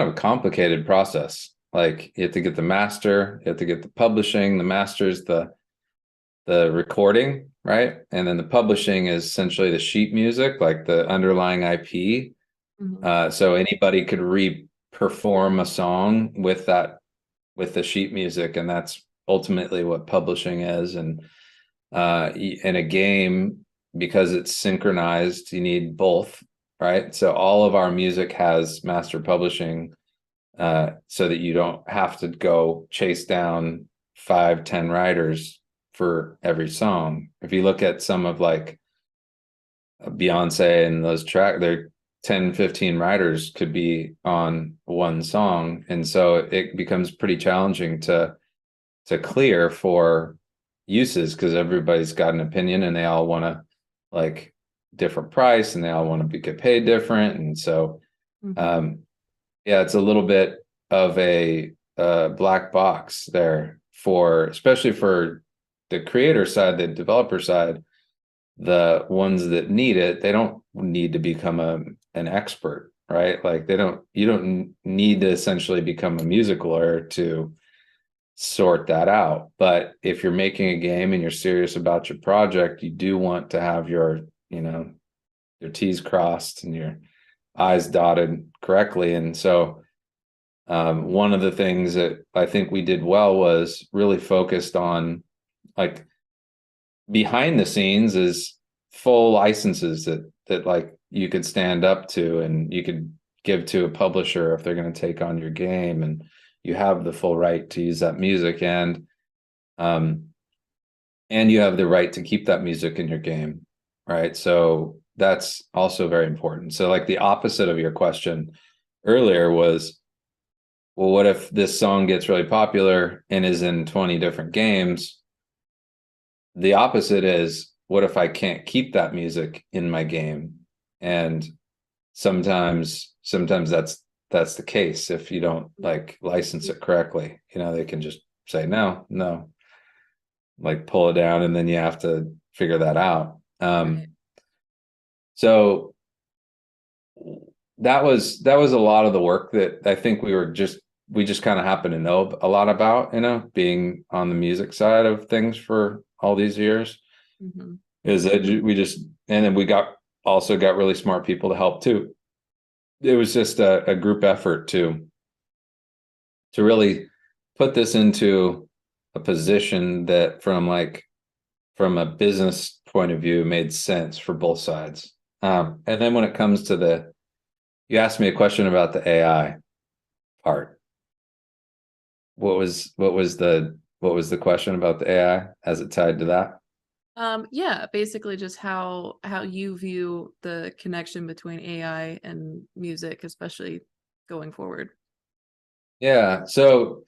a complicated process. Like, you have to get the master, you have to get the publishing. The master's the recording, right? And then the publishing is essentially the sheet music, like the underlying IP. Mm-hmm. So anybody could re-perform a song with the sheet music, and that's ultimately what publishing is. And in a game, because it's synchronized, you need both, right? So all of our music has master publishing, so that you don't have to go chase down 5-10 writers for every song. If you look at some of like Beyonce and those tracks, they're 10-15 writers could be on one song, and so it becomes pretty challenging to clear for uses, because everybody's got an opinion and they all want to like different price, and they all want to get paid different. And so yeah, it's a little bit of a black box there, especially for the creator side, the developer side. The ones that need it, they don't need to become an expert, right? Like you don't need to essentially become a music lawyer to sort that out. But if you're making a game and you're serious about your project, you do want to have your T's crossed and your I's dotted correctly. And so one of the things that I think we did well was really focused on, like, behind the scenes is full licenses that like you could stand up to and you could give to a publisher if they're going to take on your game, and you have the full right to use that music, and you have the right to keep that music in your game, right? So that's also very important. So like the opposite of your question earlier was, well, what if this song gets really popular and is in 20 different games? The opposite is, what if I can't keep that music in my game? And sometimes that's the case. If you don't like license it correctly, they can just say no, like pull it down, and then you have to figure that out. Right. So that was a lot of the work that I think we just kind of happen to know a lot about, being on the music side of things for all these years. Mm-hmm. Is that and then we also got really smart people to help too. It was just a group effort to really put this into a position that from a business point of view made sense for both sides. And then when it comes to you asked me a question about the AI part. What was the question about the AI as it tied to that? Yeah, basically just how you view the connection between AI and music, especially going forward. Yeah, so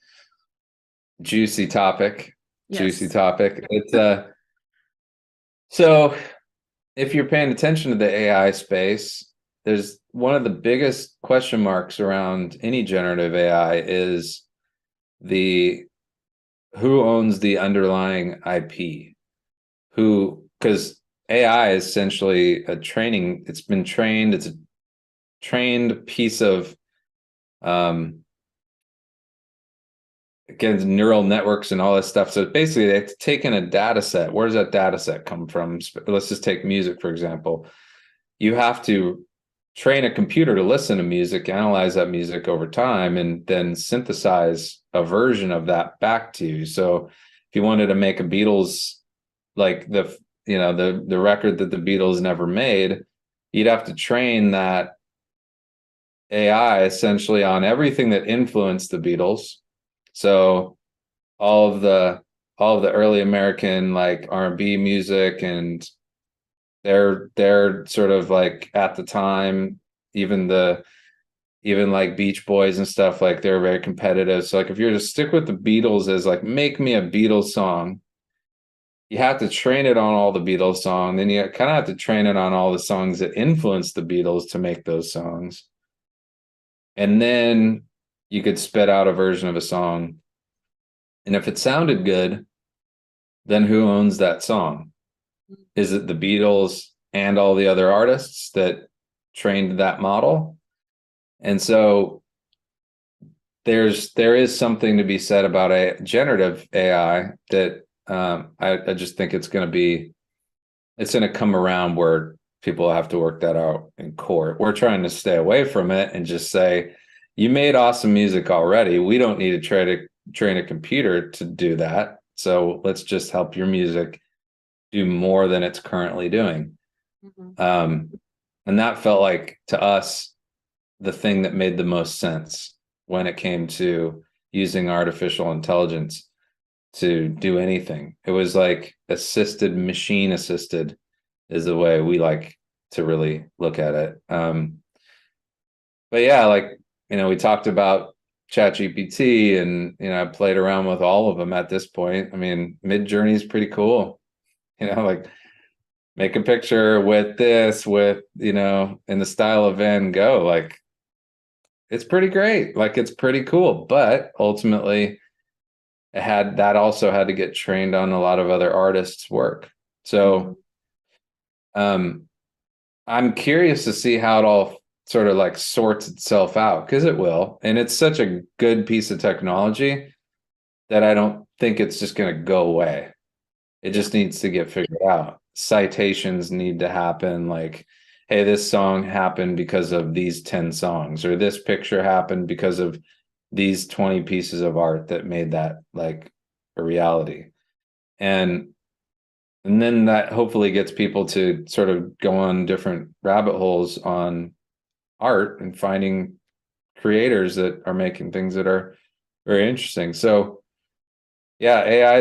juicy topic. Yes. It's so if you're paying attention to the AI space, there's one of the biggest question marks around any generative AI is who owns the underlying IP? Because AI is essentially it's a trained piece of again, neural networks and all this stuff. So basically they've taken a data set. Where does that data set come from? Let's just take music, for example. You have to train a computer to listen to music, analyze that music over time, and then synthesize a version of that back to you. So if you wanted to make a Beatles, like the record that the Beatles never made, you'd have to train that AI essentially on everything that influenced the Beatles. So all of the early American like R&B music, and they're sort of like at the time, even like Beach Boys and stuff, like they're very competitive. So like if you're to stick with the Beatles as like make me a Beatles song, you have to train it on all the Beatles songs. Then you kind of have to train it on all the songs that influenced the Beatles to make those songs. And then you could spit out a version of a song. And if it sounded good, then who owns that song? Is it the Beatles and all the other artists that trained that model? And so there is something to be said about a generative AI that I just think it's going to come around where people have to work that out in court. We're trying to stay away from it and just say, you made awesome music already. We don't need to try to train a computer to do that. So let's just help your music do more than it's currently doing. Mm-hmm. And that felt like, to us, the thing that made the most sense when it came to using artificial intelligence to do anything. It was like machine assisted is the way we like to really look at it. But yeah, like, we talked about ChatGPT, and I played around with all of them at this point. I mean, Midjourney is pretty cool. Like make a picture with this, in the style of Van Gogh. Like it's pretty great. Like it's pretty cool. But ultimately, that also had to get trained on a lot of other artists' work. So, I'm curious to see how it all sort of like sorts itself out, because it will. And it's such a good piece of technology that I don't think it's just going to go away. It just needs to get figured out. Citations need to happen, like, hey, this song happened because of these 10 songs, or this picture happened because of these 20 pieces of art that made that like a reality. And then that hopefully gets people to sort of go on different rabbit holes on art and finding creators that are making things that are very interesting. So yeah, AI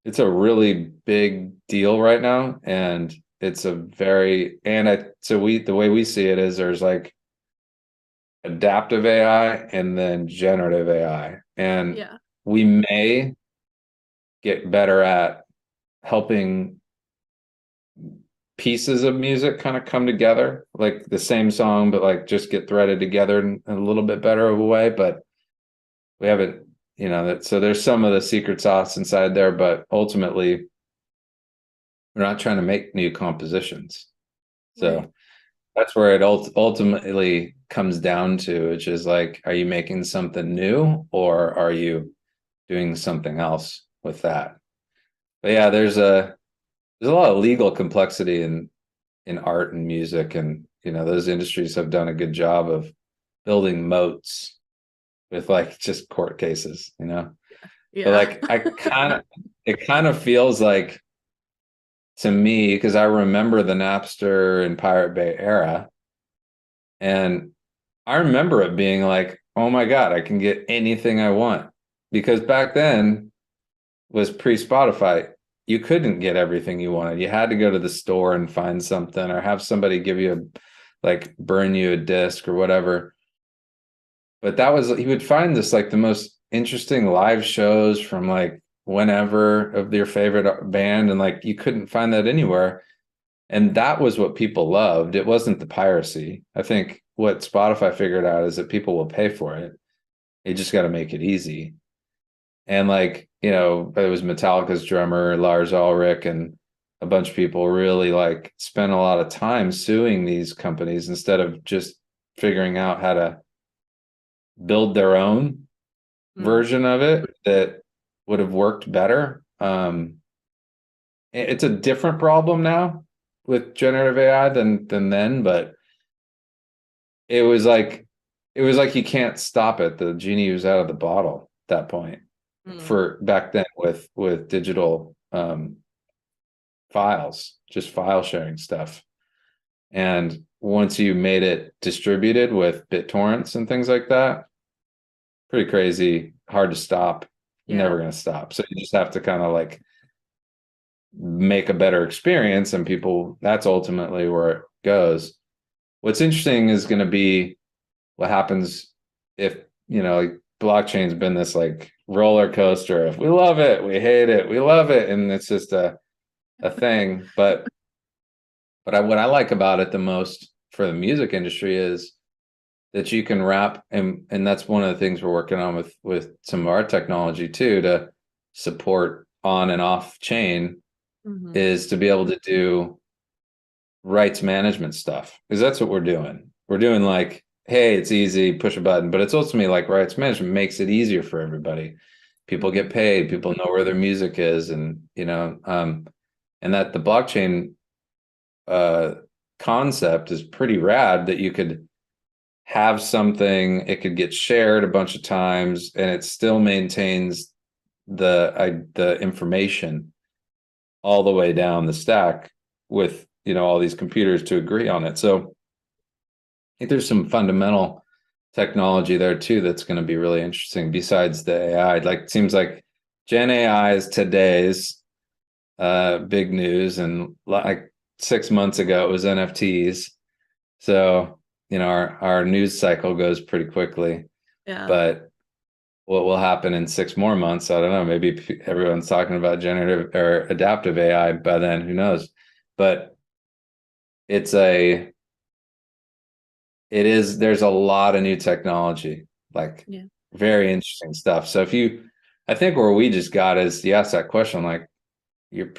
it's a really big deal right now, and it's the way we see it is there's like adaptive AI and then generative AI, and we may get better at helping pieces of music kind of come together, like the same song, but like just get threaded together in a little bit better of a way. But we haven't, so there's some of the secret sauce inside there, but ultimately we're not trying to make new compositions. So that's where it ultimately comes down to, which is like, are you making something new or are you doing something else with that? But yeah, there's a lot of legal complexity in art and music, and those industries have done a good job of building moats with like just court cases, but Yeah. like it kind of feels like, to me, because I remember the Napster and Pirate Bay era, and I remember it being like, oh my God, I can get anything I want. Because back then was pre-Spotify. You couldn't get everything you wanted. You had to go to the store and find something, or have somebody give you burn you a disc or whatever. But he would find this like the most interesting live shows from like whenever of your favorite band, and like you couldn't find that anywhere. And that was what people loved. It wasn't the piracy. I think what Spotify figured out is that people will pay for it. You just got to make it easy. And like, it was Metallica's drummer, Lars Ulrich, and a bunch of people really like spent a lot of time suing these companies instead of just figuring out how to build their own version of it that would have worked better. It's a different problem now with generative AI than then, but it was like you can't stop it. The genie was out of the bottle at that point. For back then with digital files, just file sharing stuff. And once you made it distributed with BitTorrents and things like that, pretty crazy, hard to stop. You're never going to stop. So you just have to kind of like make a better experience, and people, that's ultimately where it goes. What's interesting is going to be what happens if, like, blockchain's been this like roller coaster of we love it, we hate it, we love it, and it's just a thing. But what I like about it the most for the music industry is that you can wrap, and that's one of the things we're working on with some of our technology too, to support on and off chain, is to be able to do rights management stuff, because that's what we're doing. We're doing like, hey, it's easy, push a button, but it's ultimately like rights management makes it easier for everybody. People get paid, people know where their music is, and and that the blockchain concept is pretty rad, that you could have something, it could get shared a bunch of times, and it still maintains the information all the way down the stack with all these computers to agree on it. So I think there's some fundamental technology there too that's going to be really interesting besides the AI. Like, it seems like Gen AI is today's big news, and like 6 months ago it was NFTs. So our news cycle goes pretty quickly. Yeah. But what will happen in 6 more months, I don't know. Maybe everyone's talking about generative or adaptive AI by then, who knows? But there's a lot of new technology, like very interesting stuff. So I think where we just got is, you ask that question, like, you're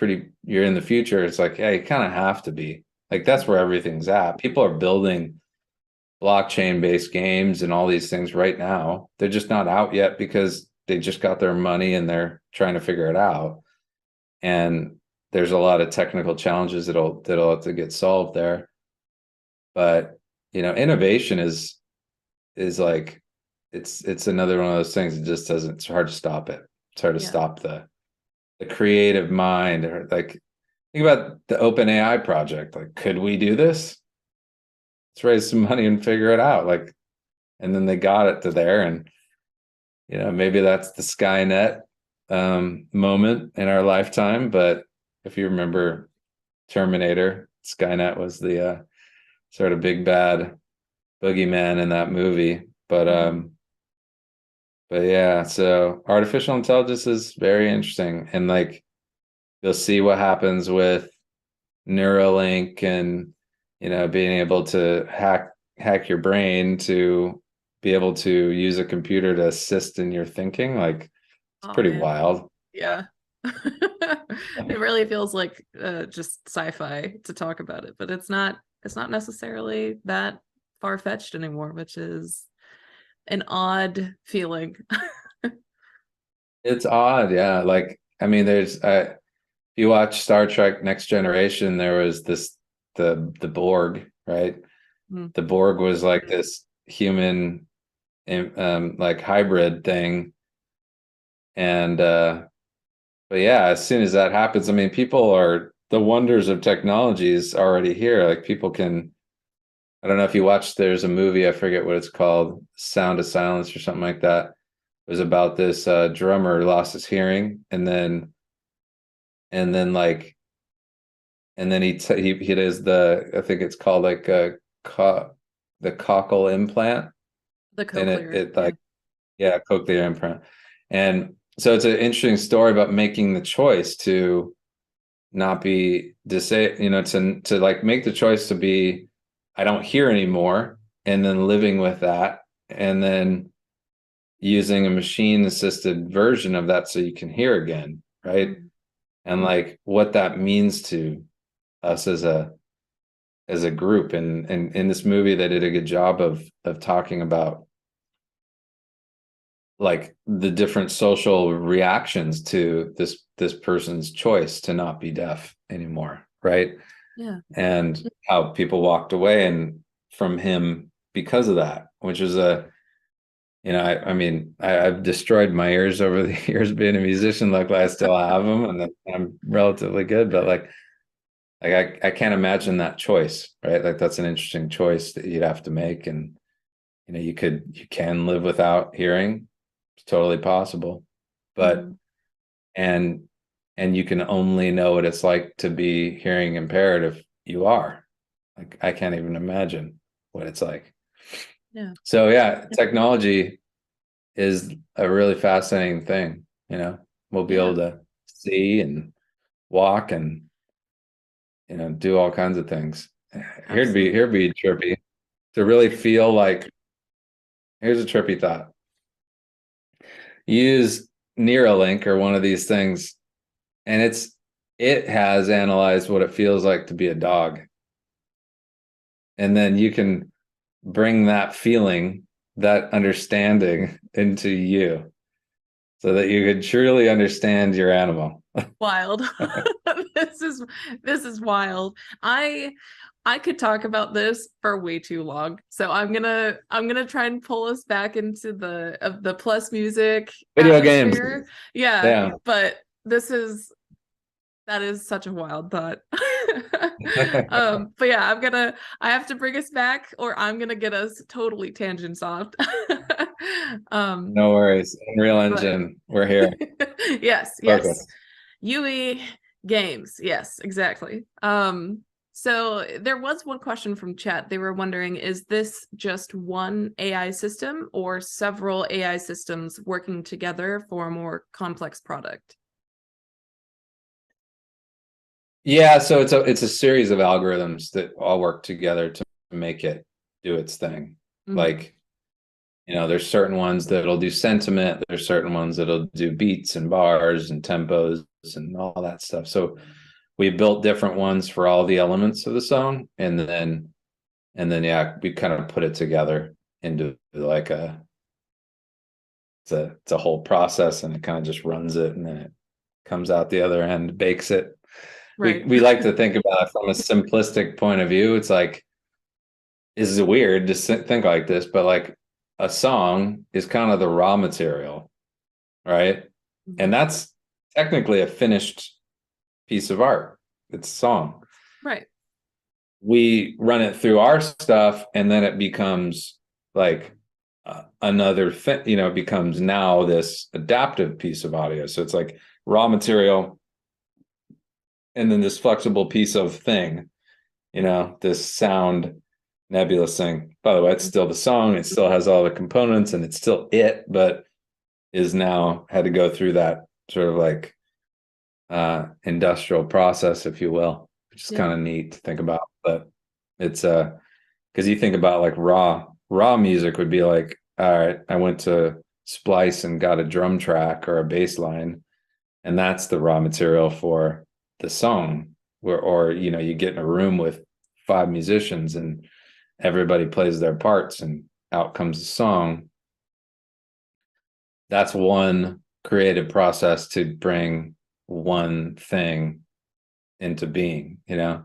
in the future. It's like, yeah, you kind of have to be like, that's where everything's at. People are building blockchain based games and all these things right now. They're just not out yet because they just got their money and they're trying to figure it out. And there's a lot of technical challenges that'll have to get solved there. But innovation is like, it's another one of those things. It just doesn't, it's hard to stop it. It's hard to stop the creative mind. Or like, think about the OpenAI project. Like, could we do this? Let's raise some money and figure it out. Like, and then they got it to there, and maybe that's the Skynet moment in our lifetime. But if you remember Terminator, Skynet was the sort of big bad boogeyman in that movie. But yeah, so artificial intelligence is very interesting, and like, you'll see what happens with Neuralink, and being able to hack your brain to be able to use a computer to assist in your thinking. Like, it's pretty wild. Yeah. It really feels like just sci-fi to talk about it, but it's not it's not necessarily that far-fetched anymore, which is an odd feeling. It's odd, yeah. Like, I mean, there's if you watch Star Trek Next Generation, there was the Borg, right? Mm. The Borg was like this human like hybrid thing. And but yeah, as soon as that happens, I mean, the wonders of technology is already here. Like people can, I don't know if you watched, there's a movie, I forget what it's called, Sound of Silence or something like that. It was about this drummer who lost his hearing, and then like, and then he does I think it's called like the cochlear implant, The and cochlear, it like, yeah, cochlear implant. And so it's an interesting story about making the choice to not be disabled, to like make the choice to be, I don't hear anymore, and then living with that, and then using a machine assisted version of that so you can hear again, right? Mm. And like what that means to us as a group. And in this movie they did a good job of talking about like the different social reactions to this person's choice to not be deaf anymore, right? Yeah. And how people walked away and from him because of that, which is I mean, I've destroyed my ears over the years being a musician. Luckily, I still have them, and I'm relatively good. But like I can't imagine that choice, right? Like that's an interesting choice that you'd have to make, and you can live without hearing. It's totally possible, but and you can only know what it's like to be hearing impaired if you are. Like I can't even imagine what it's like. Yeah. So yeah, technology is a really fascinating thing. We'll be able to see and walk and do all kinds of things. Here'd be trippy to really feel like. Here's a trippy thought. Use Neuralink or one of these things, and it has analyzed what it feels like to be a dog, and then you can bring that feeling, that understanding into you so that you could truly understand your animal. Wild. This is wild. I could talk about this for way too long, so I'm gonna try and pull us back into the PlusMusic Video games. atmosphere. Yeah, but that is such a wild thought. But yeah, I have to bring us back, or I'm gonna get us totally tangents off. No worries. Unreal Engine, we're here. Yes. Focus. UE games. Yes, exactly. So there was one question from chat. They were wondering, is this just one AI system or several AI systems working together for a more complex product? Yeah, so it's a series of algorithms that all work together to make it do its thing. Mhm. Like, there's certain ones that'll do sentiment, there's certain ones that'll do beats and bars and tempos and all that stuff. So we built different ones for all the elements of the song, and then yeah, we kind of put it together into like it's a whole process, and it kind of just runs it, and then it comes out the other end, bakes it. Right. We like to think about it from a simplistic point of view. It's like, this is weird to think like this, but like a song is kind of the raw material, right? And that's technically a finished piece of art. It's a song. Right. We run it through our stuff, and then it becomes like another thing, it becomes now this adaptive piece of audio. So it's like raw material, and then this flexible piece of thing, this sound nebulous thing. By the way, it's still the song, it still has all the components, and it's still it, but is now had to go through that sort of like industrial process, if you will, which is kind of neat to think about. But it's because you think about like raw music would be like, all right, I went to Splice and got a drum track or a bass line, and that's the raw material for the song. Or you get in a room with 5 musicians and everybody plays their parts and out comes a song. That's one creative process to bring one thing into being, Yeah.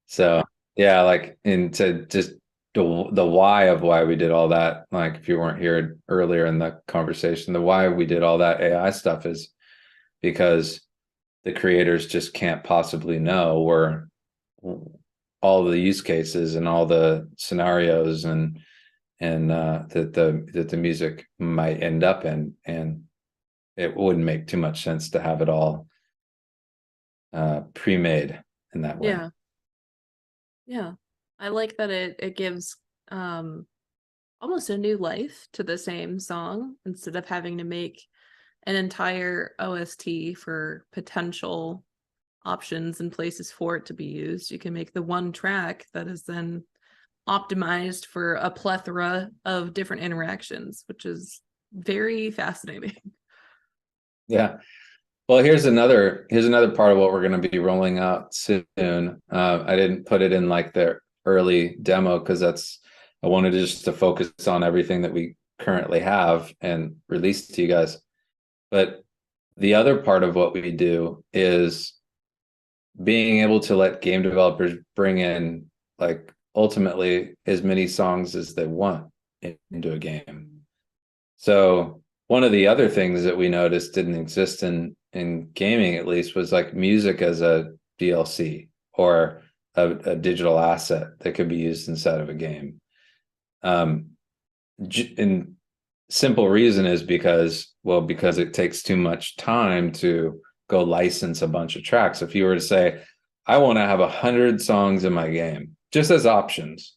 So yeah, like, into just the why of why we did all that, like, if you weren't here earlier in the conversation, the why we did all that AI stuff is because the creators just can't possibly know where all the use cases and all the scenarios and that the music might end up in, and it wouldn't make too much sense to have it all pre-made in that way. Yeah, I like that it gives almost a new life to the same song, instead of having to make an entire OST for potential options and places for it to be used. You can make the one track that is then optimized for a plethora of different interactions, which is very fascinating. Yeah. Well, here's another part of what we're going to be rolling out soon. I didn't put it in like the early demo because I wanted just to focus on everything that we currently have and release to you guys. But the other part of what we do is being able to let game developers bring in, like, ultimately as many songs as they want into a game. So one of the other things that we noticed didn't exist in gaming, at least, was like music as a DLC or a digital asset that could be used inside of a game. And simple reason is because it takes too much time to go license a bunch of tracks. If you were to say, I want to have 100 songs in my game, just as options,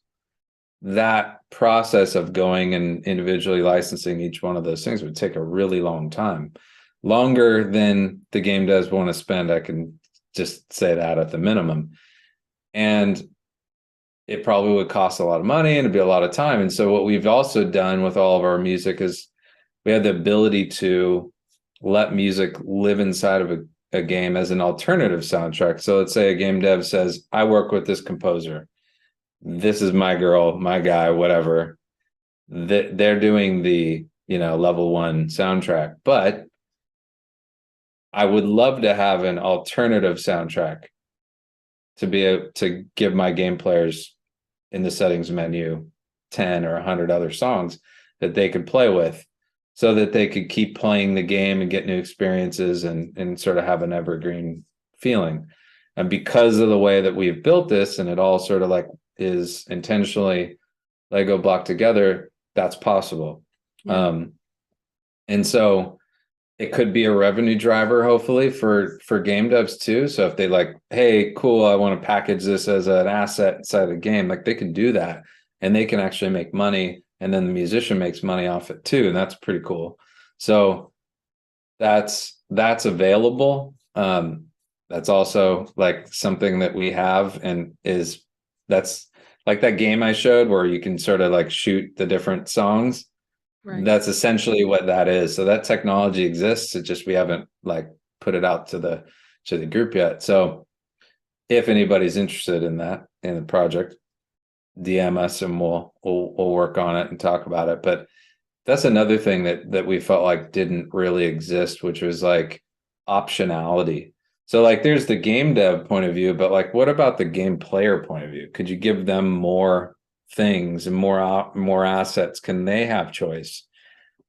that process of going and individually licensing each one of those things would take a really long time, longer than the game does want to spend. I can just say that at the minimum. And it probably would cost a lot of money and it'd be a lot of time. And so what we've also done with all of our music is we have the ability to let music live inside of a game as an alternative soundtrack. So let's say a game dev says, I work with this composer. This is my girl, my guy, whatever. They're doing the, level 1 soundtrack, but I would love to have an alternative soundtrack to be able to give my game players in the settings menu 10 or 100 other songs that they could play with, so that they could keep playing the game and get new experiences and sort of have an evergreen feeling. And because of the way that we've built this, and it all sort of like is intentionally Lego blocked together, that's possible. Yeah. And so it could be a revenue driver, hopefully, for game devs too. So if they like, hey, cool, I want to package this as an asset inside the game, like, they can do that and they can actually make money, and then the musician makes money off it too, and that's pretty cool. So that's available. That's also like something that we have, and that's like that game I showed where you can sort of like shoot the different songs. Right. That's essentially what that is. So that technology exists. It just, we haven't like put it out to the group yet. So if anybody's interested in that, in the project, DM us and we'll work on it and talk about it. But that's another thing that we felt like didn't really exist, which was like optionality. So like there's the game dev point of view, but like, what about the game player point of view? Could you give them more things and more assets? Can they have choice?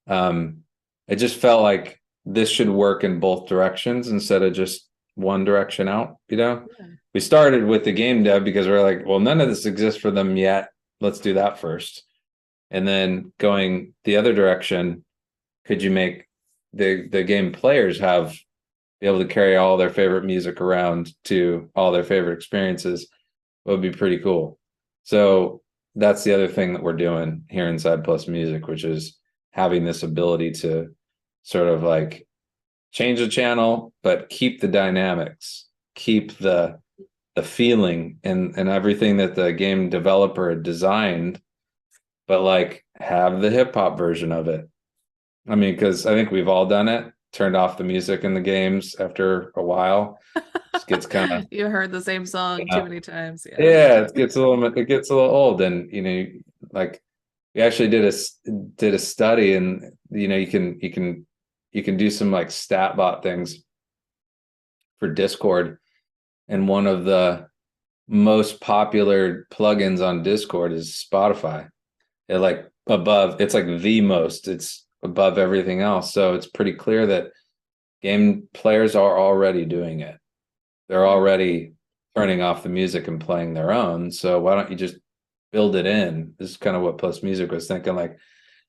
It just felt like this should work in both directions instead of just one direction out. Yeah. We started with the game dev because we're like, well, none of this exists for them yet. Let's do that first. And then going the other direction, could you make the game players be able to carry all their favorite music around to all their favorite experiences? Would be pretty cool. So that's the other thing that we're doing here inside PlusMusic, which is having this ability to sort of like change the channel, but keep the dynamics, keep the feeling and everything that the game developer had designed, but like have the hip hop version of it. I mean, because I think we've all done it. turned off the music in the games after a while. It gets kind of You heard the same song too many times. yeah, it gets a little old. And like we actually did a study, and you can do some like stat bot things for Discord, and one of the most popular plugins on Discord is Spotify. It's like the most, it's above everything else. So it's pretty clear that game players are already doing it. They're already turning off the music and playing their own. So why don't you just build it in? This is kind of what PlusMusic was thinking, like,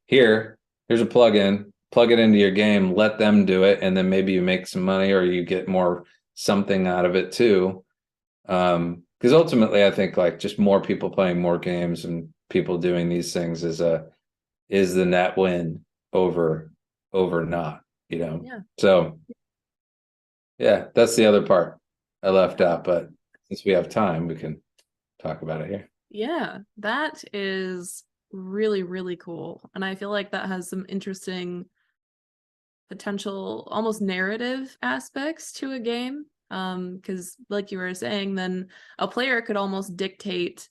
here's a plugin, plug it into your game, let them do it, and then maybe you make some money or you get more something out of it too. Because ultimately I think like just more people playing more games and people doing these things is the net win over not, Yeah. So yeah, that's the other part I left out, but since we have time, we can talk about it here. Yeah, that is really, really cool. And I feel like that has some interesting potential, almost narrative aspects to a game. Because like you were saying, then a player could almost dictate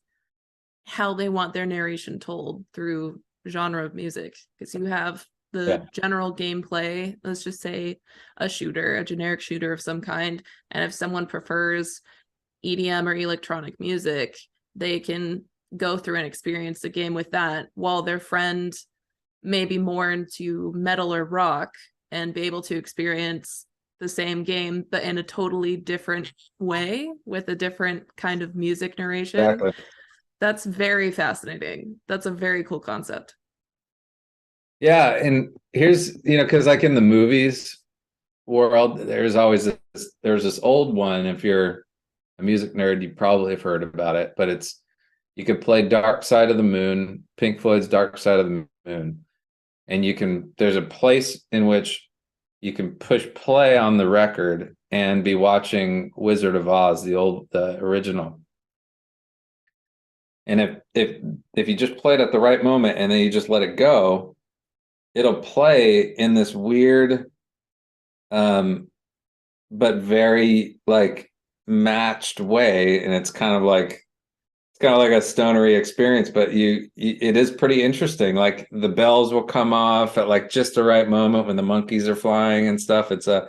how they want their narration told through genre of music. Because you have the general gameplay, let's just say a generic shooter of some kind. And if someone prefers EDM or electronic music, they can go through and experience the game with that, while their friend may be more into metal or rock and be able to experience the same game but in a totally different way with a different kind of music narration. Exactly. That's very fascinating. That's a very cool concept. Yeah, and here's because like in the movies world, there's this old one. If you're a music nerd, you probably have heard about it, but you could play Dark Side of the Moon, Pink Floyd's Dark Side of the Moon, and there's a place in which you can push play on the record and be watching Wizard of Oz, the original. And if you just play it at the right moment and then you just let it go, it'll play in this weird but very like matched way, and it's kind of like a stonery experience, but it is pretty interesting. Like the bells will come off at like just the right moment when the monkeys are flying and stuff. It's a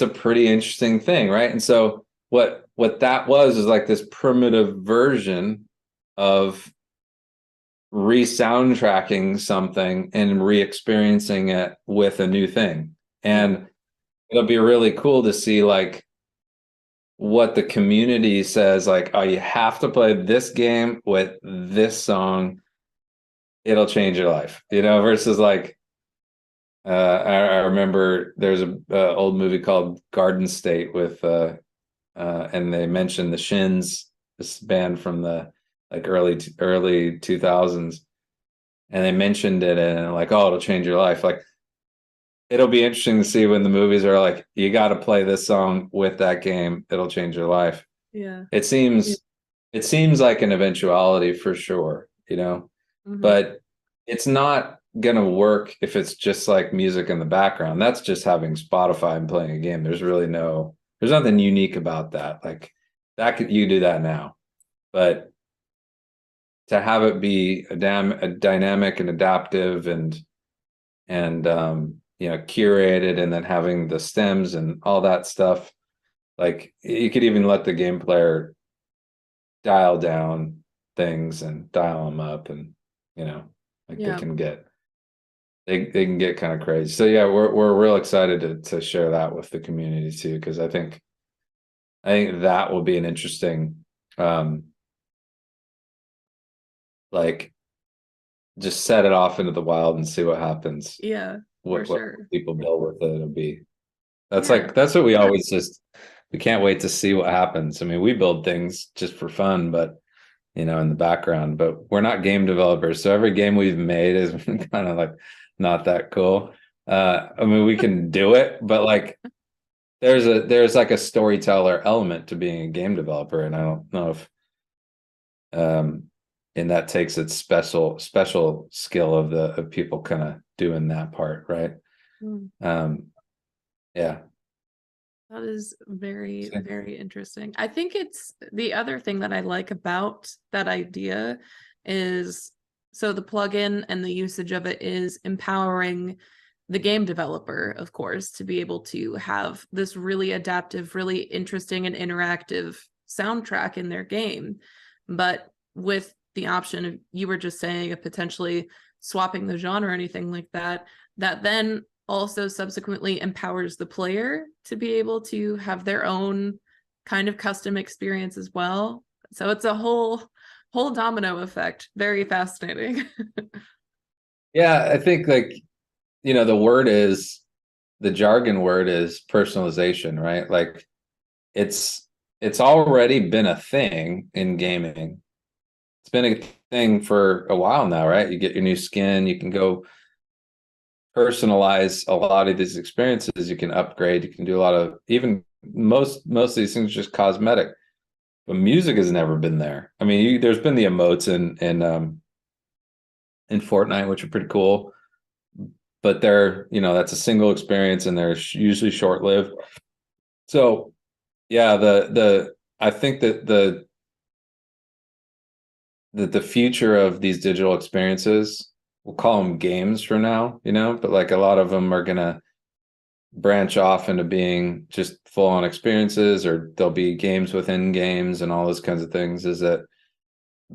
pretty interesting thing, right? And so what that was is like this primitive version of re-soundtracking something and re-experiencing it with a new thing. And it'll be really cool to see like what the community says, like, oh, you have to play this game with this song, it'll change your life, versus like I remember there's a old movie called Garden State with and they mentioned the Shins, this band from the like early 2000s, and they mentioned it and like, oh, it'll change your life. Like it'll be interesting to see when the movies are like, you got to play this song with that game, it'll change your life. Yeah. It seems like an eventuality for sure, but it's not going to work if it's just like music in the background. That's just having Spotify and playing a game. There's nothing unique about that. Like you do that now, but to have it be a dynamic and adaptive and curated, and then having the stems and all that stuff, like you could even let the game player dial down things and dial them up, and they can get kind of crazy. So yeah, we're real excited to share that with the community too, because I think that will be an interesting like just set it off into the wild and see what happens. Yeah, what sure. people build with it. It'll be that's what we always we can't wait to see what happens. I mean, we build things just for fun, but in the background, but we're not game developers, so every game we've made is kind of like not that cool. I mean, we can do it, but like there's like a storyteller element to being a game developer, and I don't know if and that takes its special skill of people kind of doing that part, right? Yeah. That is very, Same. very interesting. I think it's the other thing that I like about that idea is, so the plugin and the usage of it is empowering the game developer, of course, to be able to have this really adaptive, really interesting and interactive soundtrack in their game. But with the option of, you were just saying, of potentially swapping the genre or anything like that, that then also subsequently empowers the player to be able to have their own kind of custom experience as well. So it's a whole domino effect. Very fascinating. Yeah, I think like, the jargon word is personalization, right? Like it's already been a thing in gaming. It's been a thing for a while now, right? You get your new skin, you can go personalize a lot of these experiences, you can upgrade, you can do a lot of, even most of these things are just cosmetic. But music has never been there. I mean, there's been the emotes in Fortnite, which are pretty cool, but that's a single experience and they're usually short-lived. So yeah, I think that the future of these digital experiences, we'll call them games for now, but like a lot of them are gonna branch off into being just full-on experiences, or there'll be games within games and all those kinds of things. Is that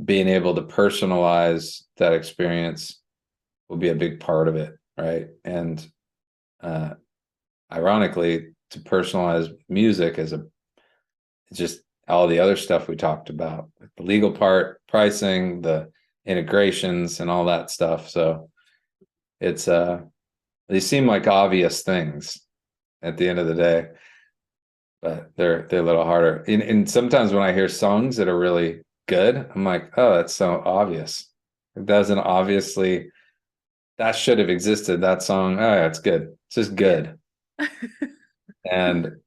being able to personalize that experience will be a big part of it, right? And ironically, to personalize music it's just all the other stuff we talked about, the legal part, pricing, the integrations, and all that stuff. So it's they seem like obvious things at the end of the day, but they're a little harder. And sometimes when I hear songs that are really good, I'm like, oh, that's so obvious. It doesn't obviously, that should have existed. That song, oh yeah, it's good. It's just good. And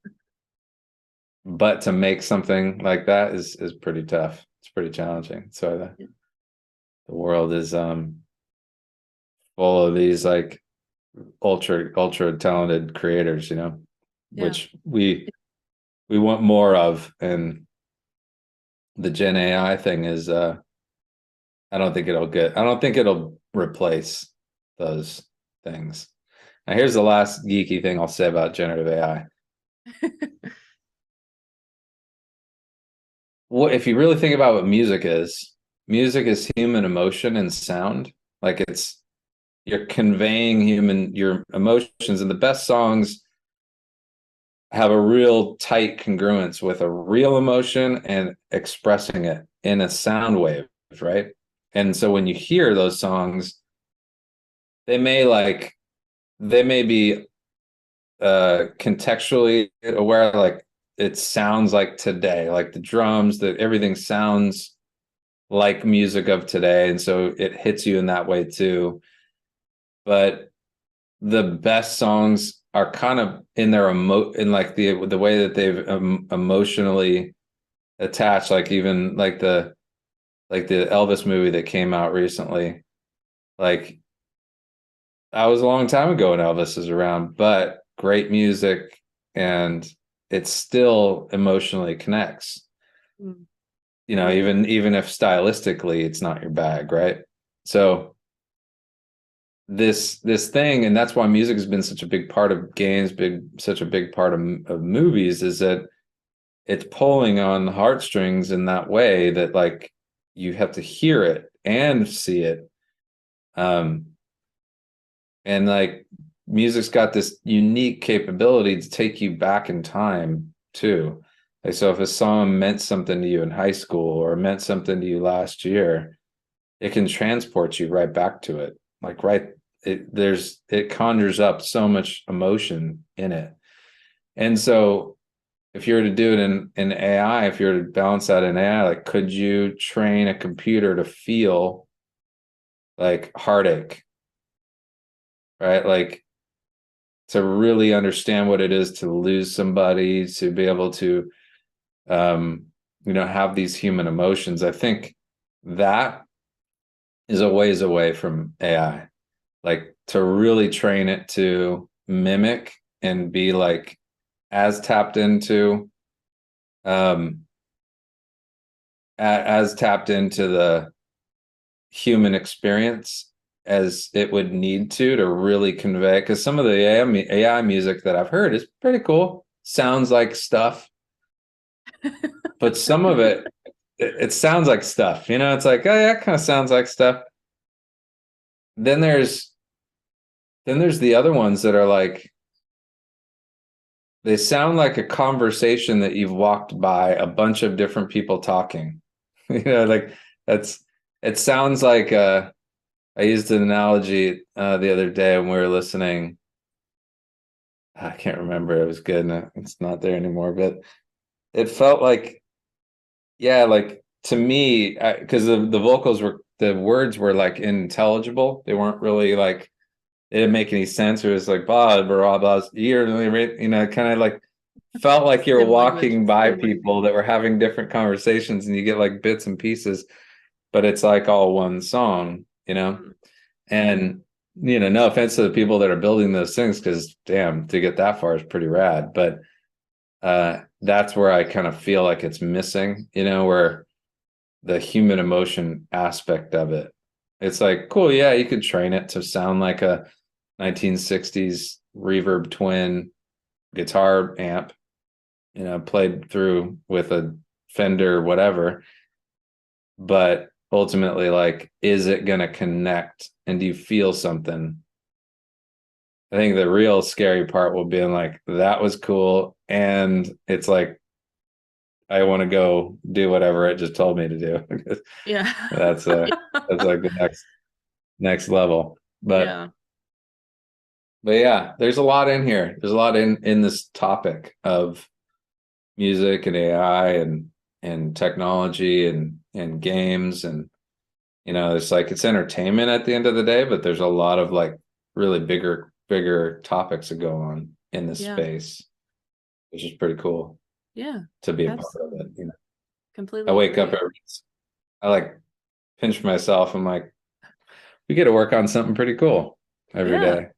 but to make something like that is pretty tough. It's pretty challenging. So the world is full of these like ultra talented creators, which we want more of. And the Gen AI thing is I don't think it'll replace those things. Now here's the last geeky thing I'll say about generative AI. Well, if you really think about what music is human emotion and sound. Like you're conveying your emotions, and the best songs have a real tight congruence with a real emotion and expressing it in a sound wave, right? And so when you hear those songs, they may be contextually aware, like it sounds like today, like the drums, that everything sounds like music of today, and so it hits you in that way too. But the best songs are kind of in their in like the way that they've emotionally attached, like even like the Elvis movie that came out recently. Like that was a long time ago when Elvis is around, but great music, and it still emotionally connects. Mm. Even if stylistically it's not your bag, right? So this thing, and that's why music has been such a big part of games, such a big part of movies, is that it's pulling on the heartstrings in that way that like you have to hear it and see it. And like music's got this unique capability to take you back in time too. Like, so if a song meant something to you in high school or meant something to you last year, it can transport you right back to it. Like it conjures up so much emotion in it. And so if you were to do it in AI, if you were to balance that in AI, like could you train a computer to feel like heartache, right? Like to really understand what it is to lose somebody, to be able to have these human emotions. I think that is a ways away from AI. Like to really train it to mimic and be like as tapped into as tapped into the human experience as it would need to really convey, because some of the AI music that I've heard is pretty cool, sounds like stuff, but some of it sounds like stuff, it's like, oh yeah, it kind of sounds like stuff. Then there's the other ones that are like, they sound like a conversation that you've walked by a bunch of different people talking. Like it sounds like I used an analogy the other day when we were listening. I can't remember. It was good and it's not there anymore, but it felt like, yeah, like to me, because the vocals the words were like unintelligible. They weren't really like, it didn't make any sense. It was like blah blah blah. Kind of like felt like you were walking by people that were having different conversations, and you get like bits and pieces, but it's like all one song, And no offense to the people that are building those things, because damn, to get that far is pretty rad. But that's where I kind of feel like it's missing, where the human emotion aspect of it. It's like, cool, yeah, you could train it to sound like a 1960s reverb twin guitar amp, played through with a Fender, whatever. But ultimately, like, is it going to connect? And do you feel something? I think the real scary part will be like, that was cool. And it's like, I want to go do whatever it just told me to do. Yeah. That's like the next level. But yeah, there's a lot in here. There's a lot in this topic of music and AI and technology and games, and it's like, it's entertainment at the end of the day, but there's a lot of like really bigger topics that go on in this space, which is pretty cool. Yeah, to be a part of it. Completely. I wake up I like pinch myself. I'm like, we get to work on something pretty cool every day,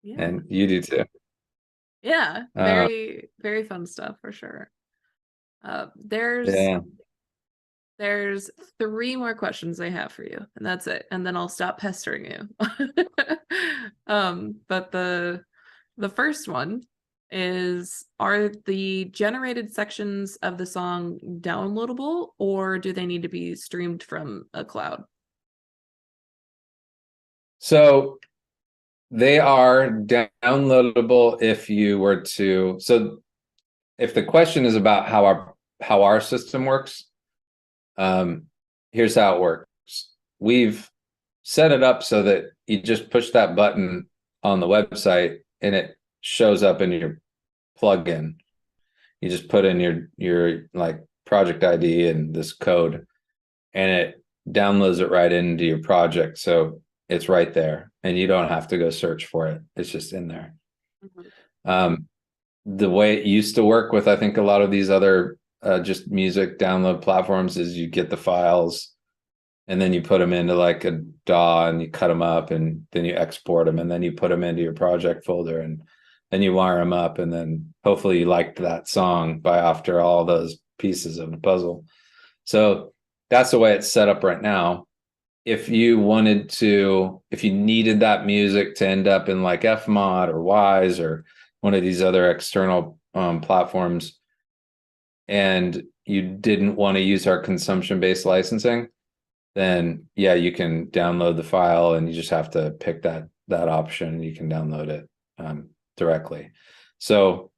Yeah. And you do too. Yeah, very very fun stuff for sure. There's 3 more questions I have for you, and that's it, and then I'll stop pestering you. But the first one is, are the generated sections of the song downloadable, or do they need to be streamed from a cloud? So they are downloadable if you were to. So if the question is about how our system works, here's how it works. We've set it up so that you just push that button on the website and it shows up in your plugin. You just put in your like project ID and this code, and it downloads it right into your project. So it's right there and you don't have to go search for it. It's just in there. The way it used to work with, I think, a lot of these other just music download platforms is you get the files and then you put them into like a DAW and you cut them up and then you export them and then you put them into your project folder and then you wire them up, and then hopefully you liked that song by after all those pieces of the puzzle. So that's the way it's set up right now. If you needed that music to end up in like Fmod or Wise or one of these other external platforms, and you didn't want to use our consumption-based licensing, then yeah, you can download the file and you just have to pick that option. You can download it directly. So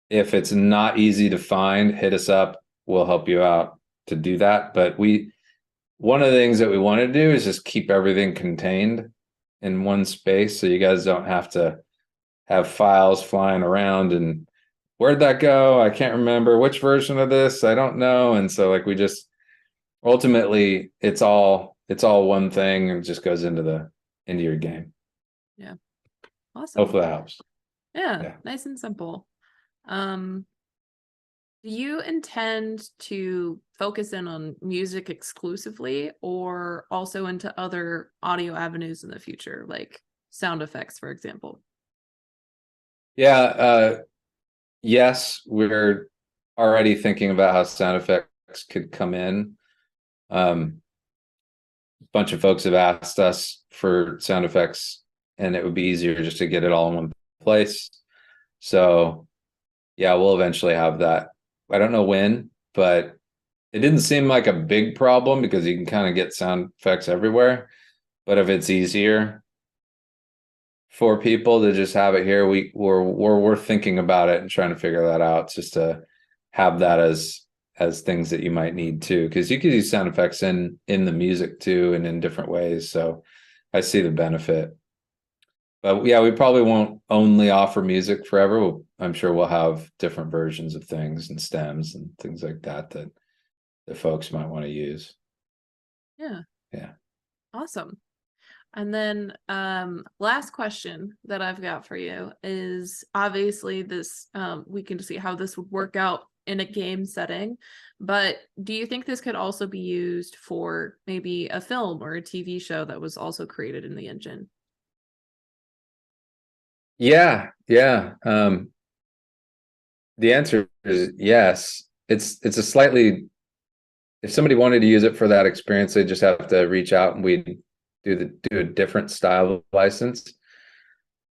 if it's not easy to find, hit us up. We'll help you out to do that. But one of the things that we want to do is just keep everything contained in one space, so you guys don't have to have files flying around and where'd that go? I can't remember which version of this. I don't know. And so like we just ultimately it's all one thing and it just goes into your game. Yeah. Awesome. Hopefully that helps. Yeah. Nice and simple. Do you intend to focus in on music exclusively or also into other audio avenues in the future, like sound effects, for example? Yeah, yes, we're already thinking about how sound effects could come in. A bunch of folks have asked us for sound effects, and it would be easier just to get it all in one place. So yeah, we'll eventually have that. I don't know when, but it didn't seem like a big problem because you can kind of get sound effects everywhere. But if it's easier for people to just have it here, we're thinking about it and trying to figure that out, just to have that as things that you might need too, because you could use sound effects in the music too and in different ways. So I see the benefit. But yeah, we probably won't only offer music forever. I'm sure we'll have different versions of things and stems and things like that the folks might want to use. Yeah. Yeah. Awesome. And then last question that I've got for you is, obviously this we can see how this would work out in a game setting, but do you think this could also be used for maybe a film or a TV show that was also created in the engine? Yeah. The answer is yes. It's a slightly, if somebody wanted to use it for that experience, they just have to reach out and we do a different style of license.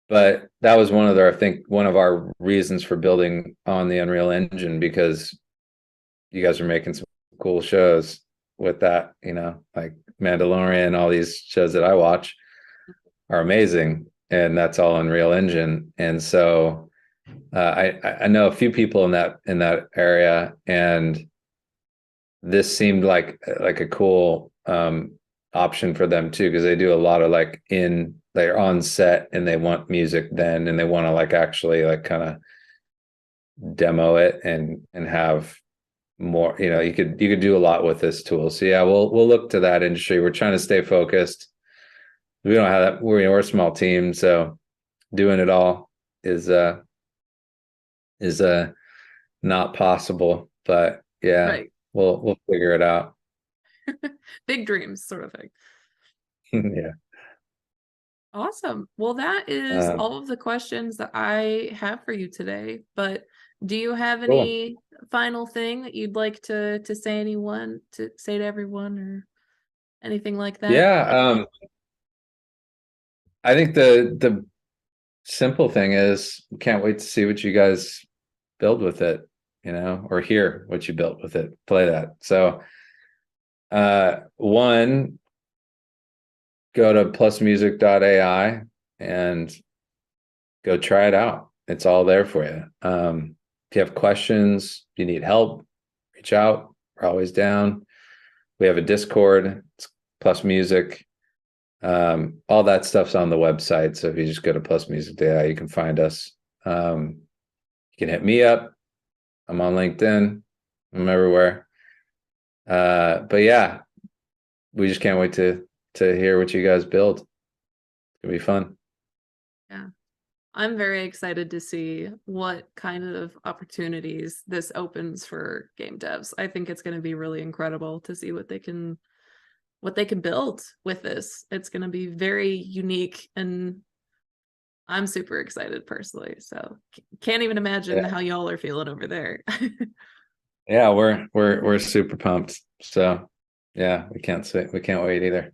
But that was I think one of our reasons for building on the Unreal Engine, because you guys are making some cool shows with that, like Mandalorian, all these shows that I watch are amazing, and that's all Unreal Engine. And so I know a few people in that area, and this seemed like a cool option for them too, because they do a lot of they're on set and they want music then, and they want to actually kind of demo it and have more, you could do a lot with this tool. So yeah, we'll look to that industry. We're trying to stay focused. We don't have that. We're a small team, so doing it all is not possible. But yeah, Right. we'll figure it out. Big dreams sort of thing. Yeah. Awesome. Well, that is all of the questions that I have for you today, but do you have any final thing that you'd like to say to everyone or anything like that? Yeah, I think the simple thing is, can't wait to see what you guys build with it, or hear what you built with it, play that. So one, go to plusmusic.ai and go try it out. It's all there for you. If you have questions, if you need help, reach out. We're always down. We have a Discord. It's PlusMusic. All that stuff's on the website. So if you just go to PlusMusic.ai, you can find us. You can hit me up. I'm on LinkedIn. I'm everywhere. But yeah, we just can't wait to hear what you guys build. It's gonna be fun. Yeah. I'm very excited to see what kind of opportunities this opens for game devs. I think it's going to be really incredible to see what they can build with this. It's going to be very unique, and I'm super excited personally. So can't even imagine how y'all are feeling over there. Yeah, we're super pumped. So yeah, we can't wait either.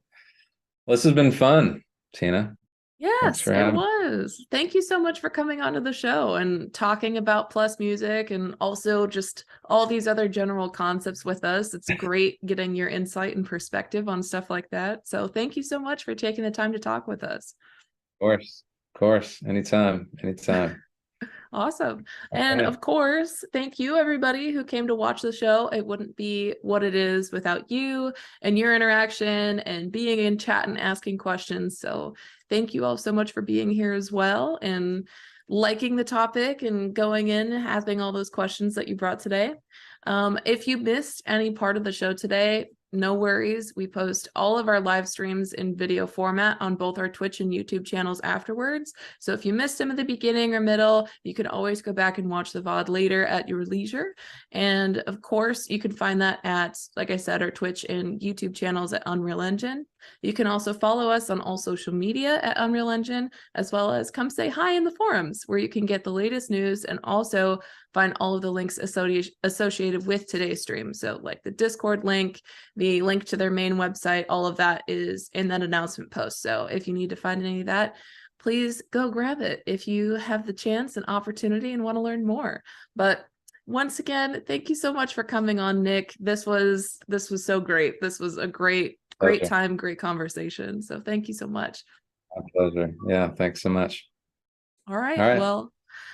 Well, this has been fun, Tina. Yes, it was. Thank you so much for coming onto the show and talking about PlusMusic and also just all these other general concepts with us. It's great getting your insight and perspective on stuff like that. So thank you so much for taking the time to talk with us. Of course. Anytime. Awesome. And of course, thank you everybody who came to watch the show. It wouldn't be what it is without you and your interaction and being in chat and asking questions. So thank you all so much for being here as well and liking the topic and going in and having all those questions that you brought today. If you missed any part of the show today, no worries. We post all of our live streams in video format on both our Twitch and YouTube channels afterwards. So if you missed them at the beginning or middle, you can always go back and watch the VOD later at your leisure. And of course, you can find that at, like I said, our Twitch and YouTube channels at Unreal Engine. You can also follow us on all social media at Unreal Engine, as well as come say hi in the forums, where you can get the latest news and also find all of the links associated with today's stream. So like the Discord link, the link to their main website, all of that is in that announcement post. So if you need to find any of that, please go grab it if you have the chance and opportunity and want to learn more. But once again, thank you so much for coming on, Nick. This was so great. This was a great time, great conversation. So thank you so much. My pleasure. Yeah, thanks so much. All right. All right. Well,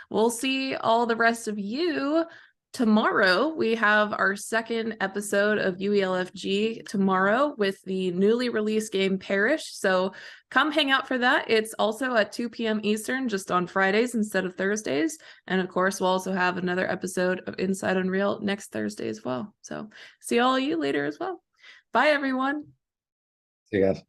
we'll see all the rest of you tomorrow. We have our second episode of UELFG tomorrow with the newly released game Parish. So come hang out for that. It's also at 2 p.m. Eastern, just on Fridays instead of Thursdays. And of course, we'll also have another episode of Inside Unreal next Thursday as well. So see all of you later as well. Bye, everyone. See you guys.